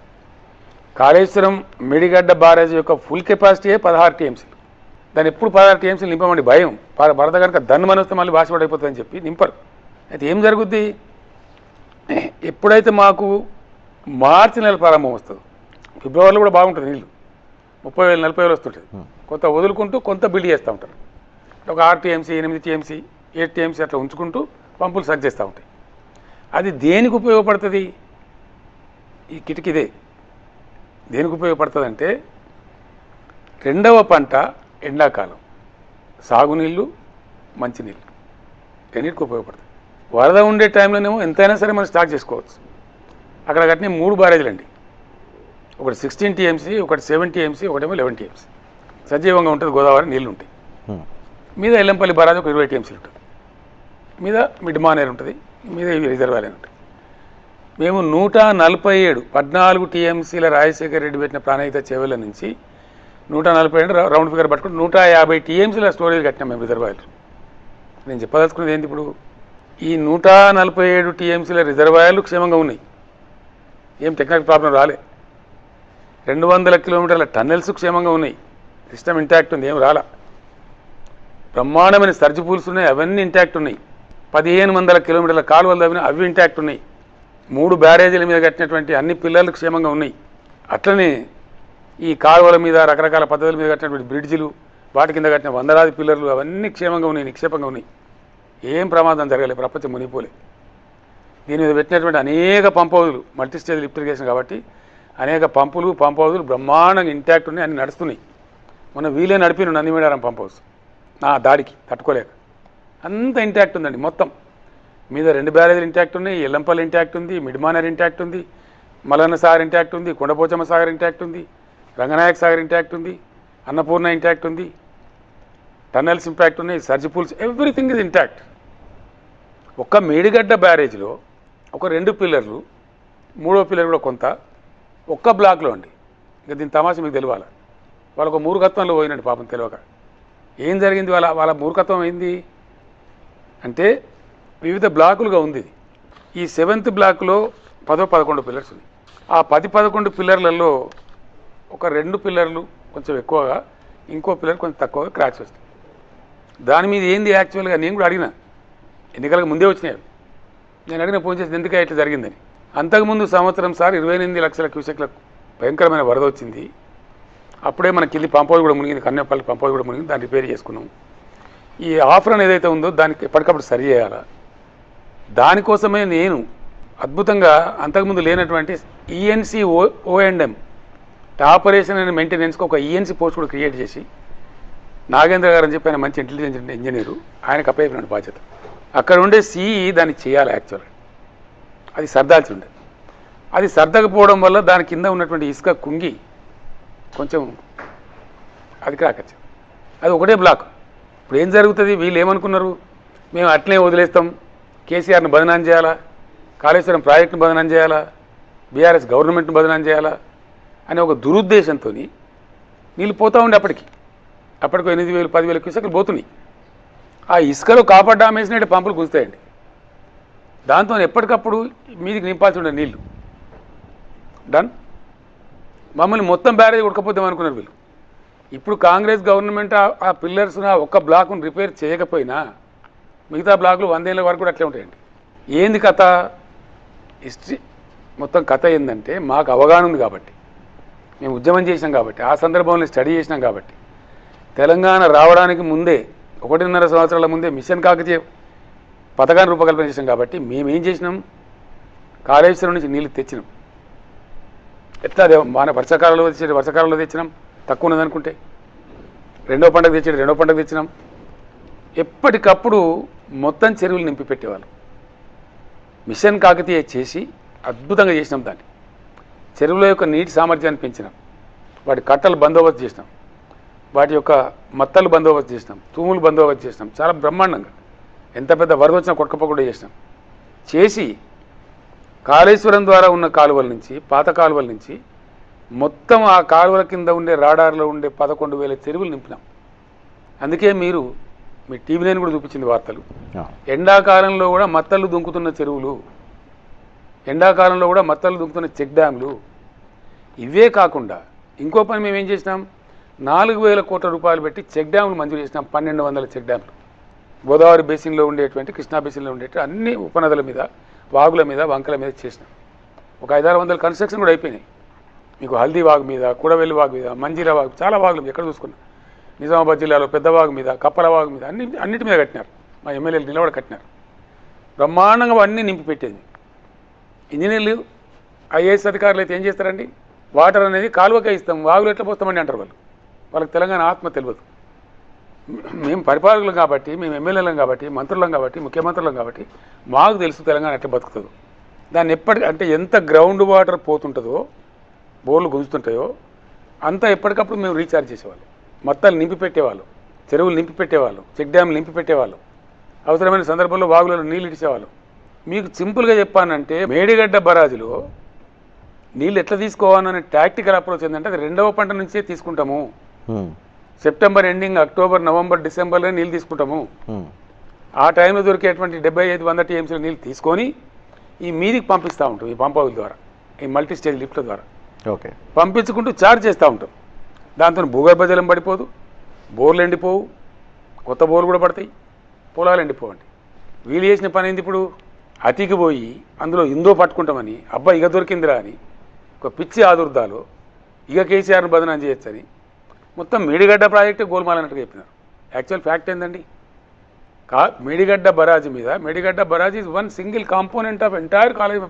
కాళేశ్వరం మెడిగడ్డ బ్యారేజ్ యొక్క ఫుల్ కెపాసిటీయే 16 TMC. దాన్ని ఎప్పుడు 16 TMC నింపమండి భయం, వరద కనుక దన్ను మనొస్తే మళ్ళీ బాసిపడైపోతుందని చెప్పి నింపరు. అయితే ఏం జరుగుద్ది, ఎప్పుడైతే మాకు మార్చి నెల ప్రారంభం వస్తుంది, ఫిబ్రవరిలో కూడా బాగుంటుంది నీళ్ళు 30,000, 40,000 వస్తుంటుంది. కొంత వదులుకుంటూ కొంత బిల్డ్ చేస్తూ ఉంటారు. ఒక 6 TMC, 8 TMC, 8 TMC అట్లా ఉంచుకుంటూ పంపులు సర్జ్ చేస్తూ ఉంటాయి. అది దేనికి ఉపయోగపడుతుంది, ఈ కిటికీదే దేనికి ఉపయోగపడుతుంది అంటే రెండవ పంట ఎండాకాలం సాగునీళ్ళు మంచినీళ్ళు రెండింటికి ఉపయోగపడుతుంది. వరద ఉండే టైంలోనేమో ఎంతైనా సరే మనం స్టాక్ చేసుకోవచ్చు. అక్కడ కట్టిన 3 బ్యారేజీలు అండి, ఒకటి 16 TMC, ఒకటి 7 TMC, ఒకటేమో 11 TMC. సజీవంగా ఉంటుంది గోదావరి, నీళ్ళు ఉంటాయి. మీద ఎల్లంపల్లి బరాజ్ ఒక 20 TMC ఉంటుంది, మీద మిడ్ మానేర్ ఉంటుంది, మీద రిజర్వాయర్ ఉంటుంది. మేము 147 14 TMCల రాజశేఖర రెడ్డి పెట్టిన ప్రాణహిత చెవుల నుంచి 147 రౌండ్ ఫిగర్ పట్టుకుని 150 TMCల స్టోరేజ్ కట్టినాం మేము రిజర్వాయర్. నేను చెప్పదలుచుకున్నది ఏంటి, ఇప్పుడు ఈ 147 TMCల రిజర్వాయర్లు క్షేమంగా ఉన్నాయి, ఏం టెక్నికల్ ప్రాబ్లం రాలే. 200 కిలోమీటర్ల టన్నెల్స్ క్షేమంగా ఉన్నాయి, సిస్టమ్ ఇంటాక్ట్ ఉంది, ఏం రాలా. బ్రహ్మాండమైన సర్జ్ పూల్స్ ఉన్నాయి, అవన్నీ ఇంటాక్ట్ ఉన్నాయి. 1,500 కిలోమీటర్ల కాలువలు తవ్విన అవి ఇంటాక్ట్ ఉన్నాయి. 3 బ్యారేజీల మీద కట్టినటువంటి అన్ని పిల్లర్లు క్షేమంగా ఉన్నాయి. అట్లనే ఈ కాలువల మీద రకరకాల పద్ధతుల మీద కట్టినటువంటి బ్రిడ్జిలు, వాటి కింద కట్టిన 100 పిల్లర్లు అవన్నీ క్షేమంగా ఉన్నాయి, నిక్షేపంగా ఉన్నాయి. ఏం ప్రమాదం జరగలేదు, ప్రపంచం మునిగిపోలే. దీని మీద పెట్టినటువంటి అనేక పంప్ హౌజులు మల్టీ స్టేజ్ లిఫ్ట్ ఇరిగేషన్ కాబట్టి అనేక పంప్ హౌజులు బ్రహ్మాండంగా ఇంటాక్ట్ ఉన్నాయి, అన్ని నడుస్తున్నాయి. మొన్న వీలే నడిపిన నందిమేడారం పంప్ హౌస్ నా దాడికి తట్టుకోలేక అంత ఇంటాక్ట్ ఉందండి. మొత్తం మీద 2 బ్యారేజీలు ఇంటాక్ట్ ఉన్నాయి, ఎల్లంపల్లి ఇంటాక్ట్ ఉంది, మిడ్మానర్ ఇంటాక్ట్ ఉంది, మలన్న సాగర్ ఇంటాక్ట్ ఉంది, కొండపోచమ్మ సాగర్ ఇంటాక్ట్ ఉంది, రంగనాయక సాగర్ ఇంటాక్ట్ ఉంది, అన్నపూర్ణ ఇంటాక్ట్ ఉంది, టన్నెల్స్ ఇంపాక్ట్ ఉన్నాయి, surge pools, everything is intact. ఒక్క మేడిగడ్డ బ్యారేజ్లో ఒక 2 పిల్లర్లు, 3వ పిల్లర్ కూడా కొంత ఒక్క బ్లాక్లో అండి. ఇక దీని తమాషా మీకు తెలియాలి. వాళ్ళ ఒక మూర్ఖత్వంలో పోయినట్టు పాపం తెలియక. ఏం జరిగింది, వాళ్ళ మూర్ఖత్వం ఏంది అంటే వివిధ బ్లాకులుగా ఉంది. ఈ 7th బ్లాక్లో 10-11 పిల్లర్స్ ఉన్నాయి. ఆ 10-11 పిల్లర్లలో ఒక 2 పిల్లర్లు కొంచెం ఎక్కువగా, ఇంకో పిల్లర్ కొంచెం తక్కువగా క్రాక్స్ వస్తాయి. దాని మీద ఏంది యాక్చువల్గా నేను కూడా అడిగిన, ఎన్నికలకు ముందే వచ్చినాయి. నేను అడిగిన ఫోన్ చేసి ఎందుకే ఇట్లా జరిగిందని. అంతకుముందు సంవత్సరం సార్ 28 లక్షల క్యూసెక్లకు భయంకరమైన వరద వచ్చింది. అప్పుడే మన కింది పంప్ హౌస్ కూడా మునిగింది, కన్నేపల్లి పంప్ హౌస్ కూడా మునిగింది, దాన్ని రిపేర్ చేసుకున్నాం. ఈ ఆఫ్రన్ ఏదైతే ఉందో దానికి ఎప్పటికప్పుడు సరి చేయాలా. దానికోసమే నేను అద్భుతంగా అంతకుముందు లేనటువంటి ENC O&M ఆపరేషన్ అండ్ మెయింటెనెన్స్కి ఒక ENC పోస్ట్ కూడా క్రియేట్ చేసి నాగేంద్ర గారు అని చెప్పి ఆయన మంచి ఇంటెలిజెంట్ ఇంజనీరు, ఆయనకు అప్పయిపోయిన బాధ్యత. అక్కడ ఉండే CE దాన్ని చేయాలి యాక్చువల్గా, అది సర్దాల్సి ఉండే. అది సర్దకపోవడం వల్ల దాని కింద ఉన్నటువంటి ఇసుక కుంగి కొంచెం అది క్రాకచ్చు. అది ఒకటే బ్లాక్. ఇప్పుడు ఏం జరుగుతుంది, వీళ్ళు ఏమనుకున్నారు, మేము అట్లే వదిలేస్తాం, కేసీఆర్ను బదనాం చేయాలా, కాళేశ్వరం ప్రాజెక్టును బదనాం చేయాలా, బీఆర్ఎస్ గవర్నమెంట్ను బదనాం చేయాలా అనే ఒక దురుద్దేశంతో నీళ్ళు పోతూ ఉండే. అప్పటికి 8,000, 10,000 క్యూసెక్లు పోతున్నాయి. ఆ ఇసుకలో కాపర్ డామ్ వేసినట్టు పంపులు గుంజుతాయండి. దాంతో ఎప్పటికప్పుడు మీదికి నింపాల్సి ఉండే నీళ్ళు. డన్. మమ్మల్ని మొత్తం బ్యారేజ్ ఉడకపోతాం అనుకున్నారు వీళ్ళు. ఇప్పుడు కాంగ్రెస్ గవర్నమెంట్ ఆ పిల్లర్స్ ఒక్క బ్లాక్ను రిపేర్ చేయకపోయినా మిగతా బ్లాకులు 100 ఏళ్ళ వరకు కూడా అట్లే ఉంటాయండి. ఏంది కథ? హిస్టరీ మొత్తం కథ ఏంటంటే మాకు అవగాహన ఉంది కాబట్టి, మేము ఉద్యమం చేసినాం కాబట్టి, ఆ సందర్భంలో స్టడీ చేసినాం కాబట్టి, తెలంగాణ రావడానికి ముందే 1.5 సంవత్సరాల ముందే మిషన్ కాకతీయ పథకాన్ని రూపకల్పన చేసినాం కాబట్టి మేమేం చేసినాం, కాళేశ్వరం నుంచి నీళ్లు తెచ్చినాం. ఎట్లా అదే మన వర్షాకాలంలో తెచ్చినాం, తక్కువ ఉన్నదనుకుంటే రెండో పంటకు తెచ్చినాం. ఎప్పటికప్పుడు మొత్తం చెరువులు నింపి పెట్టేవాళ్ళు. మిషన్ కాకతీయ చేసి అద్భుతంగా చేసినాం. దాన్ని చెరువుల యొక్క నీటి సామర్థ్యాన్ని పెంచినాం, వాటి కట్టలు బందోబస్తు చేసినాం, వాటి యొక్క మత్తలు బందోబస్తు చేసినాం, తూములు బందోబస్తు చేసినాం. చాలా బ్రహ్మాండంగా ఎంత పెద్ద వరద వచ్చినా కొట్టుకపోకుండా చేసినాం. చేసి కాళేశ్వరం ద్వారా ఉన్న కాలువల నుంచి, పాత కాలువల నుంచి మొత్తం ఆ కాలువల కింద ఉండే రాడార్లో ఉండే 11,000 చెరువులు నింపినాం. అందుకే మీరు మీ టీవీ నైన్ కూడా చూపించింది వార్తలు. ఎండాకాలంలో కూడా మత్తళ్ళు దుంకుతున్న చెరువులు, ఎండాకాలంలో కూడా మత్తళ్ళు దుంకుతున్న చెక్ డ్యామ్లు. ఇవే కాకుండా ఇంకో పని మేము ఏం చేసినాం, 4,000 కోట్ల రూపాయలు పెట్టి చెక్ డ్యాములు మంజూరు చేసినాం. 1,200 చెక్ డ్యాములు గోదావరి బేసిన్లో ఉండేటువంటి, కృష్ణా బేసిన్లో ఉండేటువంటి అన్ని ఉపనదుల మీద, వాగుల మీద, వంకల మీద చేసినాం. ఒక 500-600 కన్స్ట్రక్షన్ కూడా అయిపోయినాయి. మీకు హల్దీ వాగు మీద, కూడవెల్లి వాగు మీద, మంజీరా వాగు, చాలా వాగులు ఎక్కడ చూసుకున్నా, నిజామాబాద్ జిల్లాలో పెద్ద వాగు మీద, కప్పల వాగు మీద, అన్నిటి మీద కట్టినారు. మా ఎమ్మెల్యేలు నిలబడి కట్టినారు. బ్రహ్మాండంగా అన్నీ నింపి పెట్టేది. ఇంజనీర్లు, ఐఏఎస్ అధికారులు అయితే ఏం చేస్తారండి, వాటర్ అనేది కాలువకే ఇస్తాం, వాగులు ఎట్లా పోస్తామండి అంటారు వాళ్ళు. వాళ్ళకి తెలంగాణ ఆత్మ తెలియదు. మేము పరిపాలకులం కాబట్టి, మేము ఎమ్మెల్యేలం కాబట్టి, మంత్రులం కాబట్టి, ముఖ్యమంత్రులం కాబట్టి మాకు తెలుసు తెలంగాణ ఎట్లా బతుకుతుందో. దాన్ని అంటే ఎంత గ్రౌండ్ వాటర్ పోతుంటుందో, బోర్లు గుంజుతుంటాయో అంతా ఎప్పటికప్పుడు మేము రీఛార్జ్ చేసేవాళ్ళం. మొత్తాలు నింపి పెట్టేవాళ్ళు, చెరువులు నింపి పెట్టేవాళ్ళు, చెక్ డ్యాములు నింపి పెట్టేవాళ్ళు, అవసరమైన సందర్భంలో వాగులలో నీళ్ళు ఇడిచేవాళ్ళు. మీకు సింపుల్గా చెప్పానంటే మేడిగడ్డ బరాజులో నీళ్ళు ఎట్లా తీసుకోవాలనే టాక్టికల్ అప్రోచ్ ఏంటంటే అది 2వ పంట నుంచే తీసుకుంటాము. సెప్టెంబర్ ఎండింగ్, అక్టోబర్, నవంబర్, డిసెంబర్లో నీళ్ళు తీసుకుంటాము. ఆ టైంలో దొరికేటువంటి 75-100 టీఎంసీల నీళ్ళు తీసుకొని ఈ మీదికి పంపిస్తూ ఉంటాం, ఈ పంపవుల ద్వారా, ఈ మల్టీ స్టేజ్ లిఫ్ట్ల ద్వారా పంపించుకుంటూ ఛార్జ్ చేస్తూ ఉంటాం. దాంతో భూగర్భ జలం పడిపోదు, బోర్లు ఎండిపోవు, కొత్త బోర్లు కూడా పడతాయి, పొలాలు ఎండిపోవండి. వీళ్ళు చేసిన పని ఏంది, ఇప్పుడు అతికి పోయి అందులో ఇందో పట్టుకుంటామని, అబ్బా ఇక దొరికిందిరా అని ఒక పిచ్చి ఆదుర్దాలు, ఇక కేసీఆర్ను బదనాం చేయొచ్చని మొత్తం మేడిగడ్డ ప్రాజెక్టే గోల్మాలన్నట్టుగా చెప్పినారు. యాక్చువల్ ఫ్యాక్ట్ ఏందండి, మేడిగడ్డ బరాజ్ మీద, Medigadda barrage is one single component of entire college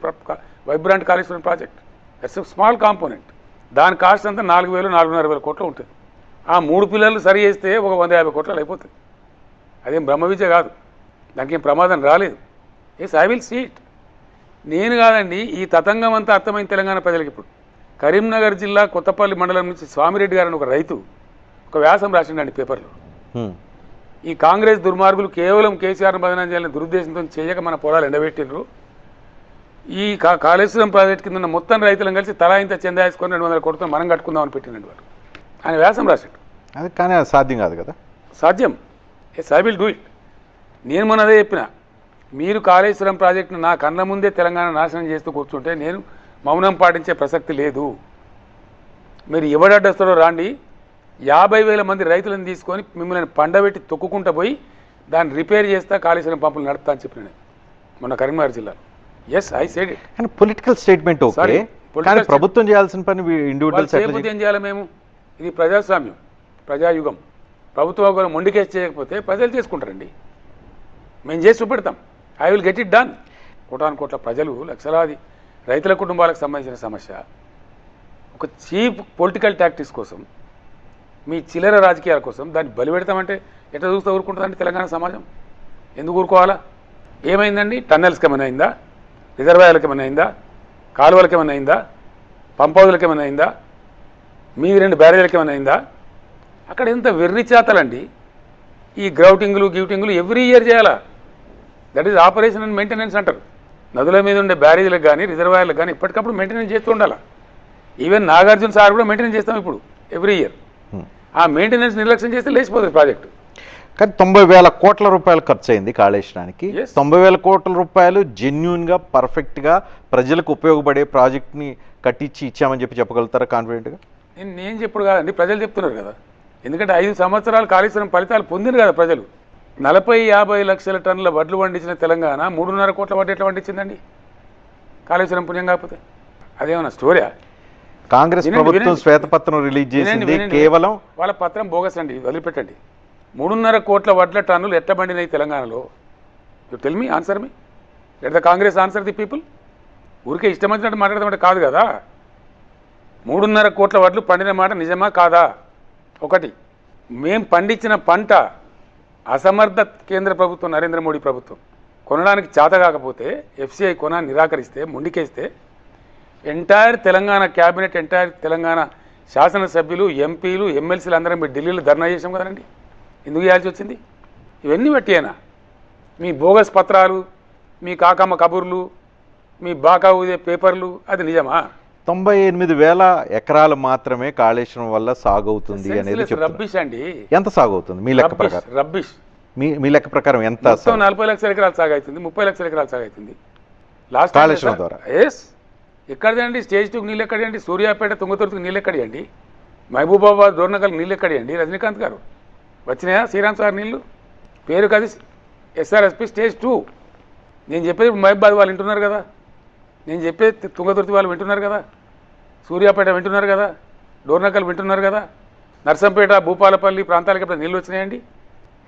Vibrant Kaleshwaram project. That's small component. దాని కాస్ట్ అంతా 4,000-4,500 కోట్లు ఉంటుంది. ఆ 3 పిల్లర్లు సరి చేస్తే ఒక 150 కోట్లు అయిపోతుంది. అదేం బ్రహ్మ విద్య కాదు, దానికి ఏం ప్రమాదం రాలేదు. Yes, I will see it. నేను కాదండి, ఈ తతంగం అంతా అర్థమైంది తెలంగాణ ప్రజలకు. ఇప్పుడు కరీంనగర్ జిల్లా కొత్తపల్లి మండలం నుంచి స్వామిరెడ్డి గారిని ఒక రైతు ఒక వ్యాసం రాసిండండి పేపర్లో. ఈ కాంగ్రెస్ దుర్మార్గులు కేవలం కేసీఆర్ను బదనాం చేయాలని దురుద్దేశంతో చేయక మన పొలాలు ఎండబెట్టిండ్రు. ఈ కాళేశ్వరం ప్రాజెక్ట్ కింద ఉన్న మొత్తం రైతులను కలిసి తలా ఇంత చందా వేసుకొని 200 కోట్లతో మనం కట్టుకుందామని పెట్టినండి వారు. ఆయన వ్యాసం రాశాడు. అది కానీ అది సాధ్యం కాదు కదా. సాధ్యం. Yes, I will do it. నేను మొన్న అదే చెప్పిన, మీరు కాళేశ్వరం ప్రాజెక్టును నా కళ్ళ ముందే తెలంగాణ నాశనం చేస్తూ కూర్చుంటే నేను మౌనం పాటించే ప్రసక్తి లేదు. మీరు ఎవడడ్డస్తారో రాండి, 50,000 మంది రైతులను తీసుకొని మిమ్మల్ని పండబెట్టి తొక్కుకుంటూ పోయి దాన్ని రిపేర్ చేస్తా, కాళేశ్వరం పంపులు నడుపుతా అని చెప్పిన మొన్న కరీంనగర్ జిల్లాలో. Yes, I said it. కానీ పొలిటికల్ స్టేట్మెంట్ ఓకే, కానీ ప్రభుత్వం చేయాల్సిన పని ఇండివిజువల్స్ ఏం చేయాలి? మేము ఇది ప్రజాస్వామ్యం, ప్రజాయుగం. ప్రభుత్వం ఒకరు మొండికేసి చేయకపోతే ప్రజలు చేసుకుంటారండి. మేము చేసి చూపెడతాం. I will get it done. కోటానుకోట్ల ప్రజలు, లక్షలాది రైతుల కుటుంబాలకు సంబంధించిన సమస్య ఒక చీప్ పొలిటికల్ టాక్టిక్స్ కోసం, మీ చిల్లర రాజకీయాల కోసం దాన్ని బలి పెడతామంటే ఎట్లా చూస్తూ ఊరుకుంటుందండి తెలంగాణ సమాజం? ఎందుకు ఊరుకోవాలా? ఏమైందండి? టన్నెల్స్కి ఏమైనా అయిందా? రిజర్వాయర్లకు ఏమైనా అయిందా? కాలువలకు ఏమైనా అయిందా? పంపౌదులకు ఏమైనా అయిందా? మీ 2 బ్యారేజీలకు ఏమైనా అయిందా? అక్కడ ఎంత వెర్రి చేతలండి. ఈ గ్రౌటింగ్లు గ్యూటింగ్లు ఎవ్రీ ఇయర్ చేయాలా? That is operation and maintenance అంటారు. నదుల మీద ఉండే బ్యారేజీలకు కానీ రిజర్వాయర్లకు కానీ ఎప్పటికప్పుడు మెయింటెనెన్స్ చేస్తూ ఉండాలి. ఈవెన్ నాగార్జున సార్ కూడా మెయింటెనెన్స్ చేస్తాం ఇప్పుడు ఎవ్రీ ఇయర్. ఆ మెయింటెనెన్స్ నిర్లక్ష్యం చేస్తే లేచిపోతుంది ప్రాజెక్టు. కానీ 90,000 కోట్ల రూపాయలు ఖర్చు అయింది కాళేశ్వరానికి. 90,000 కోట్ల రూపాయలు జెన్యూన్గా పర్ఫెక్ట్గా ప్రజలకు ఉపయోగపడే ప్రాజెక్ట్ని కట్టించి ఇచ్చామని చెప్పగలుగుతారా కాన్ఫిడెంట్గా? నేను చెప్పుడు కాదండి, ప్రజలు చెప్తున్నారు కదా. ఎందుకంటే 5 సంవత్సరాలు కాళేశ్వరం ఫలితాలు పొందిరు కదా ప్రజలు. 40-50 లక్షల టన్నుల వడ్లు పండించిన తెలంగాణ 3.5 కోట్ల వడ్లు ఎట్లా పండించిందండి కాళేశ్వరం పుణ్యం కాకపోతే? అదేమన్నా స్టోరీయా? కాంగ్రెస్ ప్రభుత్వం శ్వేతపత్రం రిలీజ్ చేసింది కేవలం వాళ్ళ పత్రం బోగస్ అండి, వదిలిపెట్టండి. 3.5 కోట్ల వడ్ల టన్నులు ఎట్లా పండినాయి తెలంగాణలో? You tell me, answer me. Let the Congress answer the people. ఊరికే ఇష్టం వచ్చినట్టు మాట్లాడదామంటే కాదు కదా. 3.5 కోట్ల వడ్లు పండిన మాట నిజమా కాదా? ఒకటి, మేం పండించిన పంట అసమర్థ కేంద్ర ప్రభుత్వం, నరేంద్ర మోడీ ప్రభుత్వం కొనడానికి చేత కాకపోతే ఎఫ్సిఐ నిరాకరిస్తే, ముండికేస్తే entire Telangana cabinet, entire Telangana శాసనసభ్యులు, ఎంపీలు, ఎమ్మెల్సీలు అందరం మీరు ఢిల్లీలో ధర్నా చేసాం కదండి. ఎందుకు చేయాల్సి వచ్చింది? ఇవన్నీ బట్టియేనా? మీ బోగస్ పత్రాలు, మీ కాకమ్మ కబుర్లు, మీ బాకా ఊదే పేపర్లు, అది నిజమా? 98,000 ఎకరాలు మాత్రమే కాళేశ్వరం వల్ల సాగవుతుంది అనేది రబ్బిష్ అండి. ఎంత సాగవుతుంది మీ లెక్క ప్రకారం? రబ్బిష్. మీ లెక్క ప్రకారం ఎంత? 40 లక్షల ఎకరాలు సాగవుతుంది, 30 లక్షల ఎకరాలు సాగవుతుంది లాస్ట్ కాళేశ్వరం ద్వారా. ఎస్. ఎక్కడిదండి? స్టేజ్ 2కి నీళ్ళు ఎక్కడియండి? సూర్యాపేట తుంగతుర్తికి నీళ్ళు ఎక్కడియండి? మహబూబాబాద్ డోర్నకల్ నీళ్ళు ఎక్కడియండి? రజనీకాంత్ గారు వచ్చినాయా శ్రీరామ్ సార్ నీళ్ళు? పేరు కది ఎస్ఆర్ఎస్పి స్టేజ్ 2. నేను చెప్పేది మహబూబాబాద్ వాళ్ళు వింటున్నారు కదా, నేను చెప్పేది తుంగతుర్తి వాళ్ళు వింటున్నారు కదా, సూర్యాపేట వింటున్నారు కదా, డోర్నకల్ వింటున్నారు కదా, నర్సంపేట, భూపాలపల్లి ప్రాంతాలకి ఎప్పుడు నీళ్ళు వచ్చినాయండి?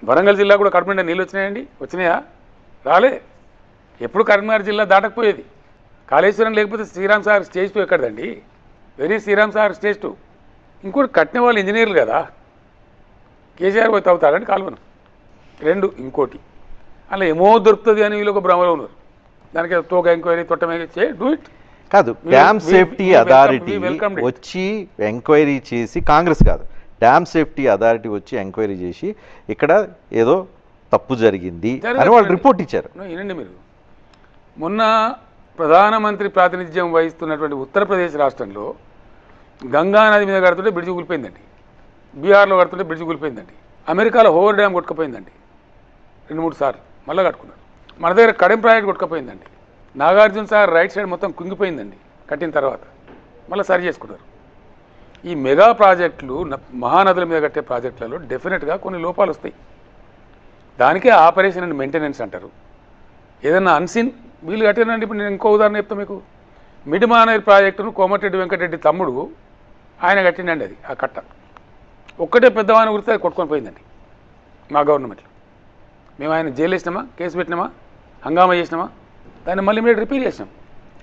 వరంగల్ జిల్లా కూడా కడుపు నిండా నీళ్ళు వచ్చినాయండి? వచ్చినాయా? రాలే. ఎప్పుడు కరీంనగర్ జిల్లా దాటకపోయేది. కాళేశ్వరం లేకపోతే శ్రీరామ్ సార్ స్టేజ్ 2 ఎక్కడదండి? Very Sriram Sagar stage 2. ఇంకోటి కట్టిన వాళ్ళు ఇంజనీర్లు కదా, కేసీఆర్ పోయి తవ్వుతాడండి కాలువను. 2, ఇంకోటి అలా ఏమో దొరుకుతుంది అని వీళ్ళు ఒక భ్రమలో ఉన్నారు. దానికి తోక ఎంక్వైరీ తొట్టమే డూ ఇట్ కాదు. డ్యామ్ సేఫ్టీ అథారిటీ వచ్చి ఎంక్వైరీ చేసి, కాంగ్రెస్ కాదు, డ్యామ్ సేఫ్టీ అథారిటీ వచ్చి ఎంక్వైరీ చేసి ఇక్కడ ఏదో తప్పు జరిగింది అని వాళ్ళు రిపోర్ట్ ఇచ్చారు. వినండి మీరు. మొన్న ప్రధానమంత్రి ప్రాతినిధ్యం వహిస్తున్నటువంటి ఉత్తరప్రదేశ్ రాష్ట్రంలో గంగా నది మీద కడుతుంటే బ్రిడ్జి కూలిపోయిందండి. బీహార్లో కడుతుంటే బ్రిడ్జి కూలిపోయిందండి. అమెరికాలో హోవర్ డ్యామ్ కొట్టుకుపోయిందండి 2-3 సార్లు, మళ్ళీ కట్టుకున్నారు. మన దగ్గర కడెం ప్రాజెక్ట్ కొట్టుకుపోయిందండి. నాగార్జున సార్ రైట్ సైడ్ మొత్తం కుంగిపోయిందండి కట్టిన తర్వాత, మళ్ళీ సరి చేసుకున్నారు. ఈ మెగా ప్రాజెక్టులు, మహానదుల మీద కట్టే ప్రాజెక్టులలో డెఫినెట్గా కొన్ని లోపాలు వస్తాయి. దానికే ఆపరేషన్ అండ్ మెయింటెనెన్స్ అంటారు. ఏదన్నా అన్సిన్ వీళ్ళు కట్టినండి. ఇప్పుడు నేను ఇంకో ఉదాహరణ చెప్తాను మీకు. మిడిమానేరు ప్రాజెక్టును కోమటిరెడ్డి వెంకటరెడ్డి తమ్ముడు ఆయన కట్టిండండి. అది ఆ కట్ట ఒక్కటే పెద్దవాని గురించి అది కొట్టుకొని పోయిందండి మా గవర్నమెంట్లో. మేము ఆయన జైలు వేసినామా, కేసు పెట్టినామా, హంగామా చేసినామా, దాన్ని మళ్ళీ మీరు రిపీట్ చేసినాం.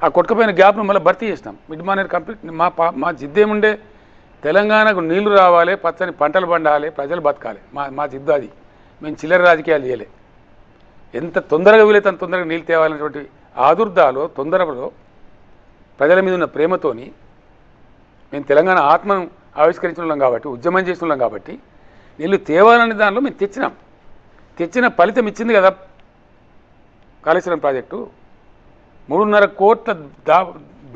ఆ కొట్టుకుపోయిన గ్యాప్ను మళ్ళీ భర్తీ చేసినాం. మిడ్మానేర్ కంప్లీట్. మా జిద్దేముండే తెలంగాణకు నీళ్లు రావాలి, పచ్చని పంటలు పండాలి, ప్రజలు బతకాలి. మా జిద్దు అది. మేము చిల్లర రాజకీయాలు చేయలే. ఎంత తొందరగా వీలైతే అంత తొందరగా నీళ్ళు తేవాలనేటువంటి ఆదుర్దాలో, తొందరలో, ప్రజల మీద ఉన్న ప్రేమతోని మేము తెలంగాణ ఆత్మను ఆవిష్కరించిన వాళ్ళం కాబట్టి, ఉద్యమం చేసిన వాళ్ళం కాబట్టి నీళ్ళు తేవాలనే దానిలో మేము తెచ్చిన ఫలితం ఇచ్చింది కదా కాళేశ్వరం ప్రాజెక్టు. 3.5 కోట్ల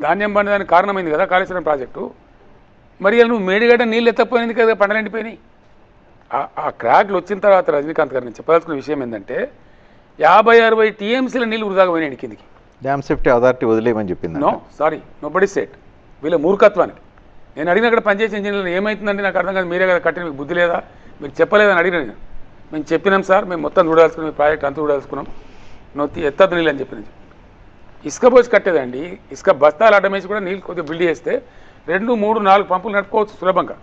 ధాన్యం పండడానికి కారణమైంది కదా కాళేశ్వరం ప్రాజెక్టు. మరి నువ్వు మేడిగడ్డ నీళ్ళు ఎత్తకపోయింది కదా, పంటలు ఎండిపోయినాయి. ఆ క్రాక్లు వచ్చిన తర్వాత రజనీకాంత్ గారు నేను చెప్పదలుచుకున్న విషయం ఏంటంటే 50-60 టీఎంసీల నీళ్ళు వృధాగా పోయినాయి కిందికి. డ్యామ్ సేఫ్టీ అథారిటీ వదిలేయమని చెప్పింది. Nobody set. వీళ్ళ మూర్ఖత్వానికి నేను అడిగిన అక్కడ పనిచేసే ఇంజనీర్లు ఏమవుతుందంటే నాకు అర్థం కాదు. మీరే కదా కట్టిన, మీకు బుద్ధి లేదా, మీకు చెప్పలేదని అడిగిన నేను. మేము చెప్పినాం సార్, మేము మొత్తం చూడాల్సుకున్నాం, మీ ప్రాజెక్ట్ అంతా చూడాల్సుకున్నాం, ఎత్తద్దు నీళ్ళు అని చెప్పిన. ఇసుక పోసి కట్టేదండి. ఇసుక బస్తాలు అడ్డమేసి కూడా నీళ్ళు కొద్దిగా బిల్డ్ చేస్తే 2, 3, 4 పంపులు నడుపుకోవచ్చు సులభంగా.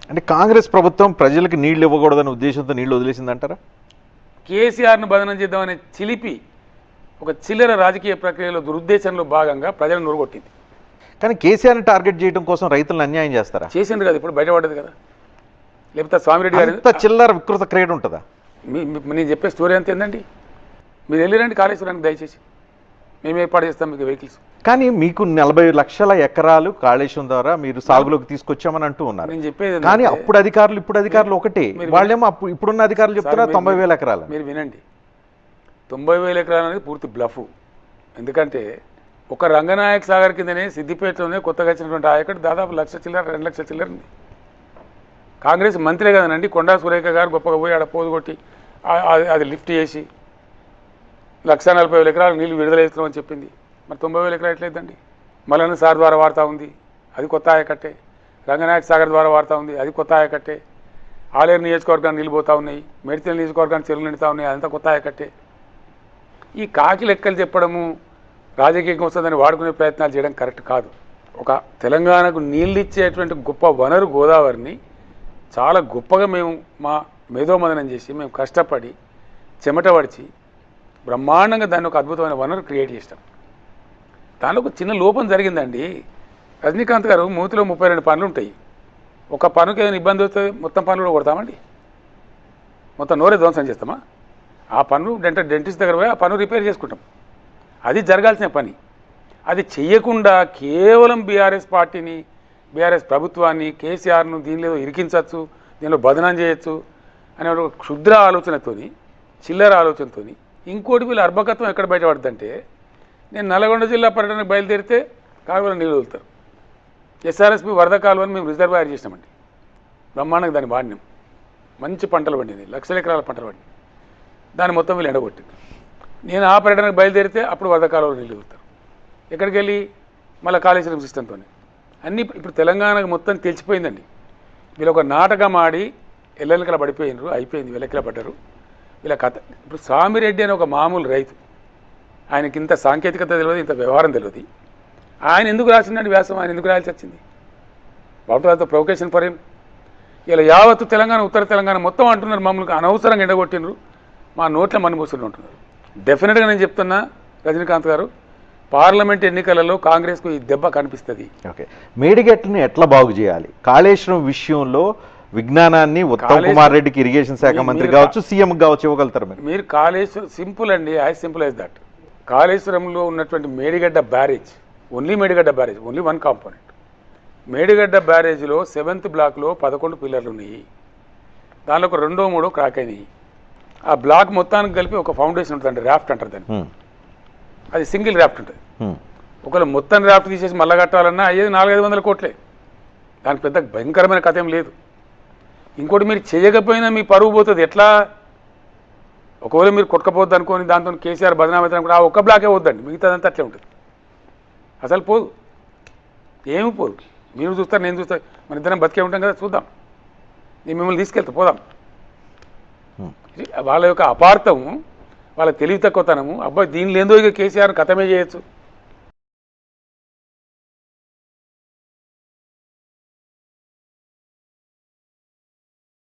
అంటే కాంగ్రెస్ ప్రభుత్వం ప్రజలకు నీళ్లు ఇవ్వకూడదనే ఉద్దేశంతో నీళ్లు వదిలేసిందంటారా? కేసీఆర్ను బదనం చేద్దామనే చిలిపి ఒక చిల్లర రాజకీయ ప్రక్రియలో దురుద్దేశంలో భాగంగా ప్రజలను నొరగొట్టింది. కానీ కేసీఆర్ని టార్గెట్ చేయడం కోసం రైతులను అన్యాయం చేస్తారా? చేసింది కదా, ఇప్పుడు బయటపడ్డది కదా. లేకపోతే స్వామిరెడ్డి గారు చిల్లర వికృత క్రియేట్ ఉంటుందా? నేను చెప్పే స్టోరీ అంత ఏందండి. మీరు వెళ్ళిరండి కాళేశ్వరానికి దయచేసి, మేము ఏర్పాటు చేస్తాం మీకు వెహికల్స్. కానీ మీకు 40 లక్షల ఎకరాలు కాళేశ్వరం ద్వారా మీరు సాగులోకి తీసుకొచ్చామని అంటూ ఉన్నారు. నేను చెప్పేది కానీ ఇప్పుడు అధికారులు ఒకటే, వాళ్ళేమో ఇప్పుడున్న అధికారులు చెప్తారా 90,000 ఎకరాలు. మీరు వినండి, 90,000 ఎకరాలు అనేది పూర్తి బ్లఫ్. ఎందుకంటే ఒక రంగనాయక సాగర్ కిందనే సిద్దిపేటలోనే కొత్తగా వచ్చినటువంటి ఆయకట్టు దాదాపు 1 లక్ష చిల్లర 2 లక్షల చిల్లర ఉంది. కాంగ్రెస్ మంత్రే కదనండి కొండా సురేఖ గారు గొప్పగా పోయి ఆడ పోదు కొట్టి అది లిఫ్ట్ చేసి 140,000 ఎకరాలు నీళ్ళు విడుదల చేస్తున్నామని చెప్పింది. మరి 90,000 ఎకరాలు ఎట్లయిద్దండి? మల్లన్న సార్ ద్వారా వాడుతూ ఉంది, అది కొత్త ఆయకట్టే. రంగనాయక సాగర్ ద్వారా వాడుతూ ఉంది, అది కొత్త ఆయకట్టే. ఆలేరు నియోజకవర్గాన్ని నీళ్ళు పోతా ఉన్నాయి, మెడితల్ నియోజకవర్గాన్ని చెరువులు నిండుతూ ఉన్నాయి, అదంతా కొత్త ఆయకట్టే. ఈ కాకి లెక్కలు చెప్పడము రాజకీయం వస్తుందని వాడుకునే ప్రయత్నాలు చేయడం కరెక్ట్ కాదు. ఒక తెలంగాణకు నీళ్ళు ఇచ్చేటువంటి గొప్ప వనరు గోదావరిని చాలా గొప్పగా మేము మా మేధోమదనం చేసి మేము కష్టపడి చెమట పడిచి బ్రహ్మాండంగా దాన్ని ఒక అద్భుతమైన వనరు క్రియేట్ చేస్తాం. దానిలో ఒక చిన్న లోపం జరిగిందండి. రజనీకాంత్ గారు మూతిలో 32 పనులు ఉంటాయి. ఒక పనుకి ఏదైనా ఇబ్బంది వస్తే మొత్తం పనులు కూడా కొడతామండి, మొత్తం నోరే ధ్వంసం చేస్తామా? ఆ పన్ను డెంటిస్ట్ దగ్గర పోయి ఆ పన్ను రిపేర్ చేసుకుంటాం. అది జరగాల్సిన పని. అది చెయ్యకుండా కేవలం బీఆర్ఎస్ పార్టీని, బీఆర్ఎస్ ప్రభుత్వాన్ని, కేసీఆర్ను దీనిలో ఇరికించవచ్చు, దీనిలో బదనాం చేయొచ్చు అనే ఒక క్షుద్ర ఆలోచనతోని, చిల్లర ఆలోచనతోని. ఇంకోటి వీళ్ళ అర్భకత్వం ఎక్కడ బయటపడుతుందంటే, నేను నల్గొండ జిల్లా పర్యటనకు బయలుదేరితే కాలువలో నీళ్ళు వదులుతారు. ఎస్ఆర్ఎస్పి వరద కాలువని మేము రిజర్వాయర్ చేసినామండి, బ్రహ్మాండంగా దాన్ని వాడినాం, మంచి పంటలు పండింది, లక్షల ఎకరాల పంటలు పండింది. దాన్ని మొత్తం వీళ్ళు ఎండగొట్టింది. నేను ఆ పర్యటనకు బయలుదేరితే అప్పుడు వరద కాలువలో నీళ్ళు వదులుతారు. ఎక్కడికి వెళ్ళి మళ్ళీ కాళేశ్వరం సిస్టంతో అన్నీ ఇప్పుడు తెలంగాణకు మొత్తం తెలిసిపోయిందండి. వీళ్ళు ఒక నాటకం ఆడి ఎల్లెలకల పడిపోయినారు, అయిపోయింది, వెల్లెక్కల పడ్డారు వీళ్ళ కథ. ఇప్పుడు స్వామిరెడ్డి అని ఒక మామూలు రైతు, ఆయనకి ఇంత సాంకేతికత తెలియదు, ఇంత వ్యవహారం తెలియదు. ఆయన ఎందుకు రాసిందండి వ్యాసం? ఆయన ఎందుకు రాయాల్సి వచ్చింది? బాగుంటుంది ప్రొవకేషన్ ఫర్ హిమ్. ఇలా యావత్తు తెలంగాణ, ఉత్తర తెలంగాణ మొత్తం అంటున్నారు మమ్మల్ని అనవసరంగా ఎండగొట్టినరు, మా నోట్ల మన్నుమూసులు ఉంటున్నారు. డెఫినెట్గా నేను చెప్తున్నా రజనీకాంత్ గారు, పార్లమెంట్ ఎన్నికలలో కాంగ్రెస్కు ఈ దెబ్బ కనిపిస్తుంది. ఓకే, మేడిగట్టుని ఎట్లా బాగు చేయాలి? కాళేశ్వరం విషయంలో విజ్ఞానాన్ని ఉత్తమ్ కుమార్ రెడ్డికి ఇరిగేషన్ శాఖ మంత్రి కావచ్చు, సీఎం కావచ్చు ఇవ్వగలుగుతారు మీరు? కాళేశ్వరం సింపుల్ అండి, యాజ్ సింపుల్ యాజ్ దట్. కాళేశ్వరంలో ఉన్నటువంటి Medigadda barrage, only Medigadda barrage, only one component. Medigadda బ్యారేజ్లో 7th బ్లాక్లో 11 పిల్లర్లు ఉన్నాయి. దానిలో ఒక 2 3 క్రాక్ అయినాయి. ఆ బ్లాక్ మొత్తానికి కలిపి ఒక ఫౌండేషన్ ఉంటుంది, ర్యాఫ్ట్ అంటారు దాన్ని. అది సింగిల్ ర్యాఫ్ట్ ఉంటుంది. ఒకవేళ మొత్తం ర్యాఫ్ట్ తీసేసి మళ్ళా కట్టాలన్నా అయ్యేది 400-500 కోట్లే. దానికి పెద్ద భయంకరమైన కథ ఏం లేదు. ఇంకోటి, మీరు చేయకపోయినా మీ పరువు పోతుంది. ఎట్లా? ఒకవేళ మీరు కొట్టకపోద్దు అనుకోని దాంతో కేసీఆర్ బదనామవుతుంది అనుకుంటే ఆ ఒక్క బ్లాకే వద్దండి, మిగతాదంతా అట్లే ఉంటుంది. అసలు పోదు, ఏమి పోదు. మీరు చూస్తారు, నేను చూస్తా, మన ఇద్దరం బతికే ఉంటాం కదా, చూద్దాం. నేను మిమ్మల్ని తీసుకెళ్తా, పోదాం. వాళ్ళ యొక్క అపార్థము, వాళ్ళ తెలివి తక్కువతనము, అబ్బాయి దీనిలో ఏందో ఇక కేసీఆర్ కథమే చేయొచ్చు.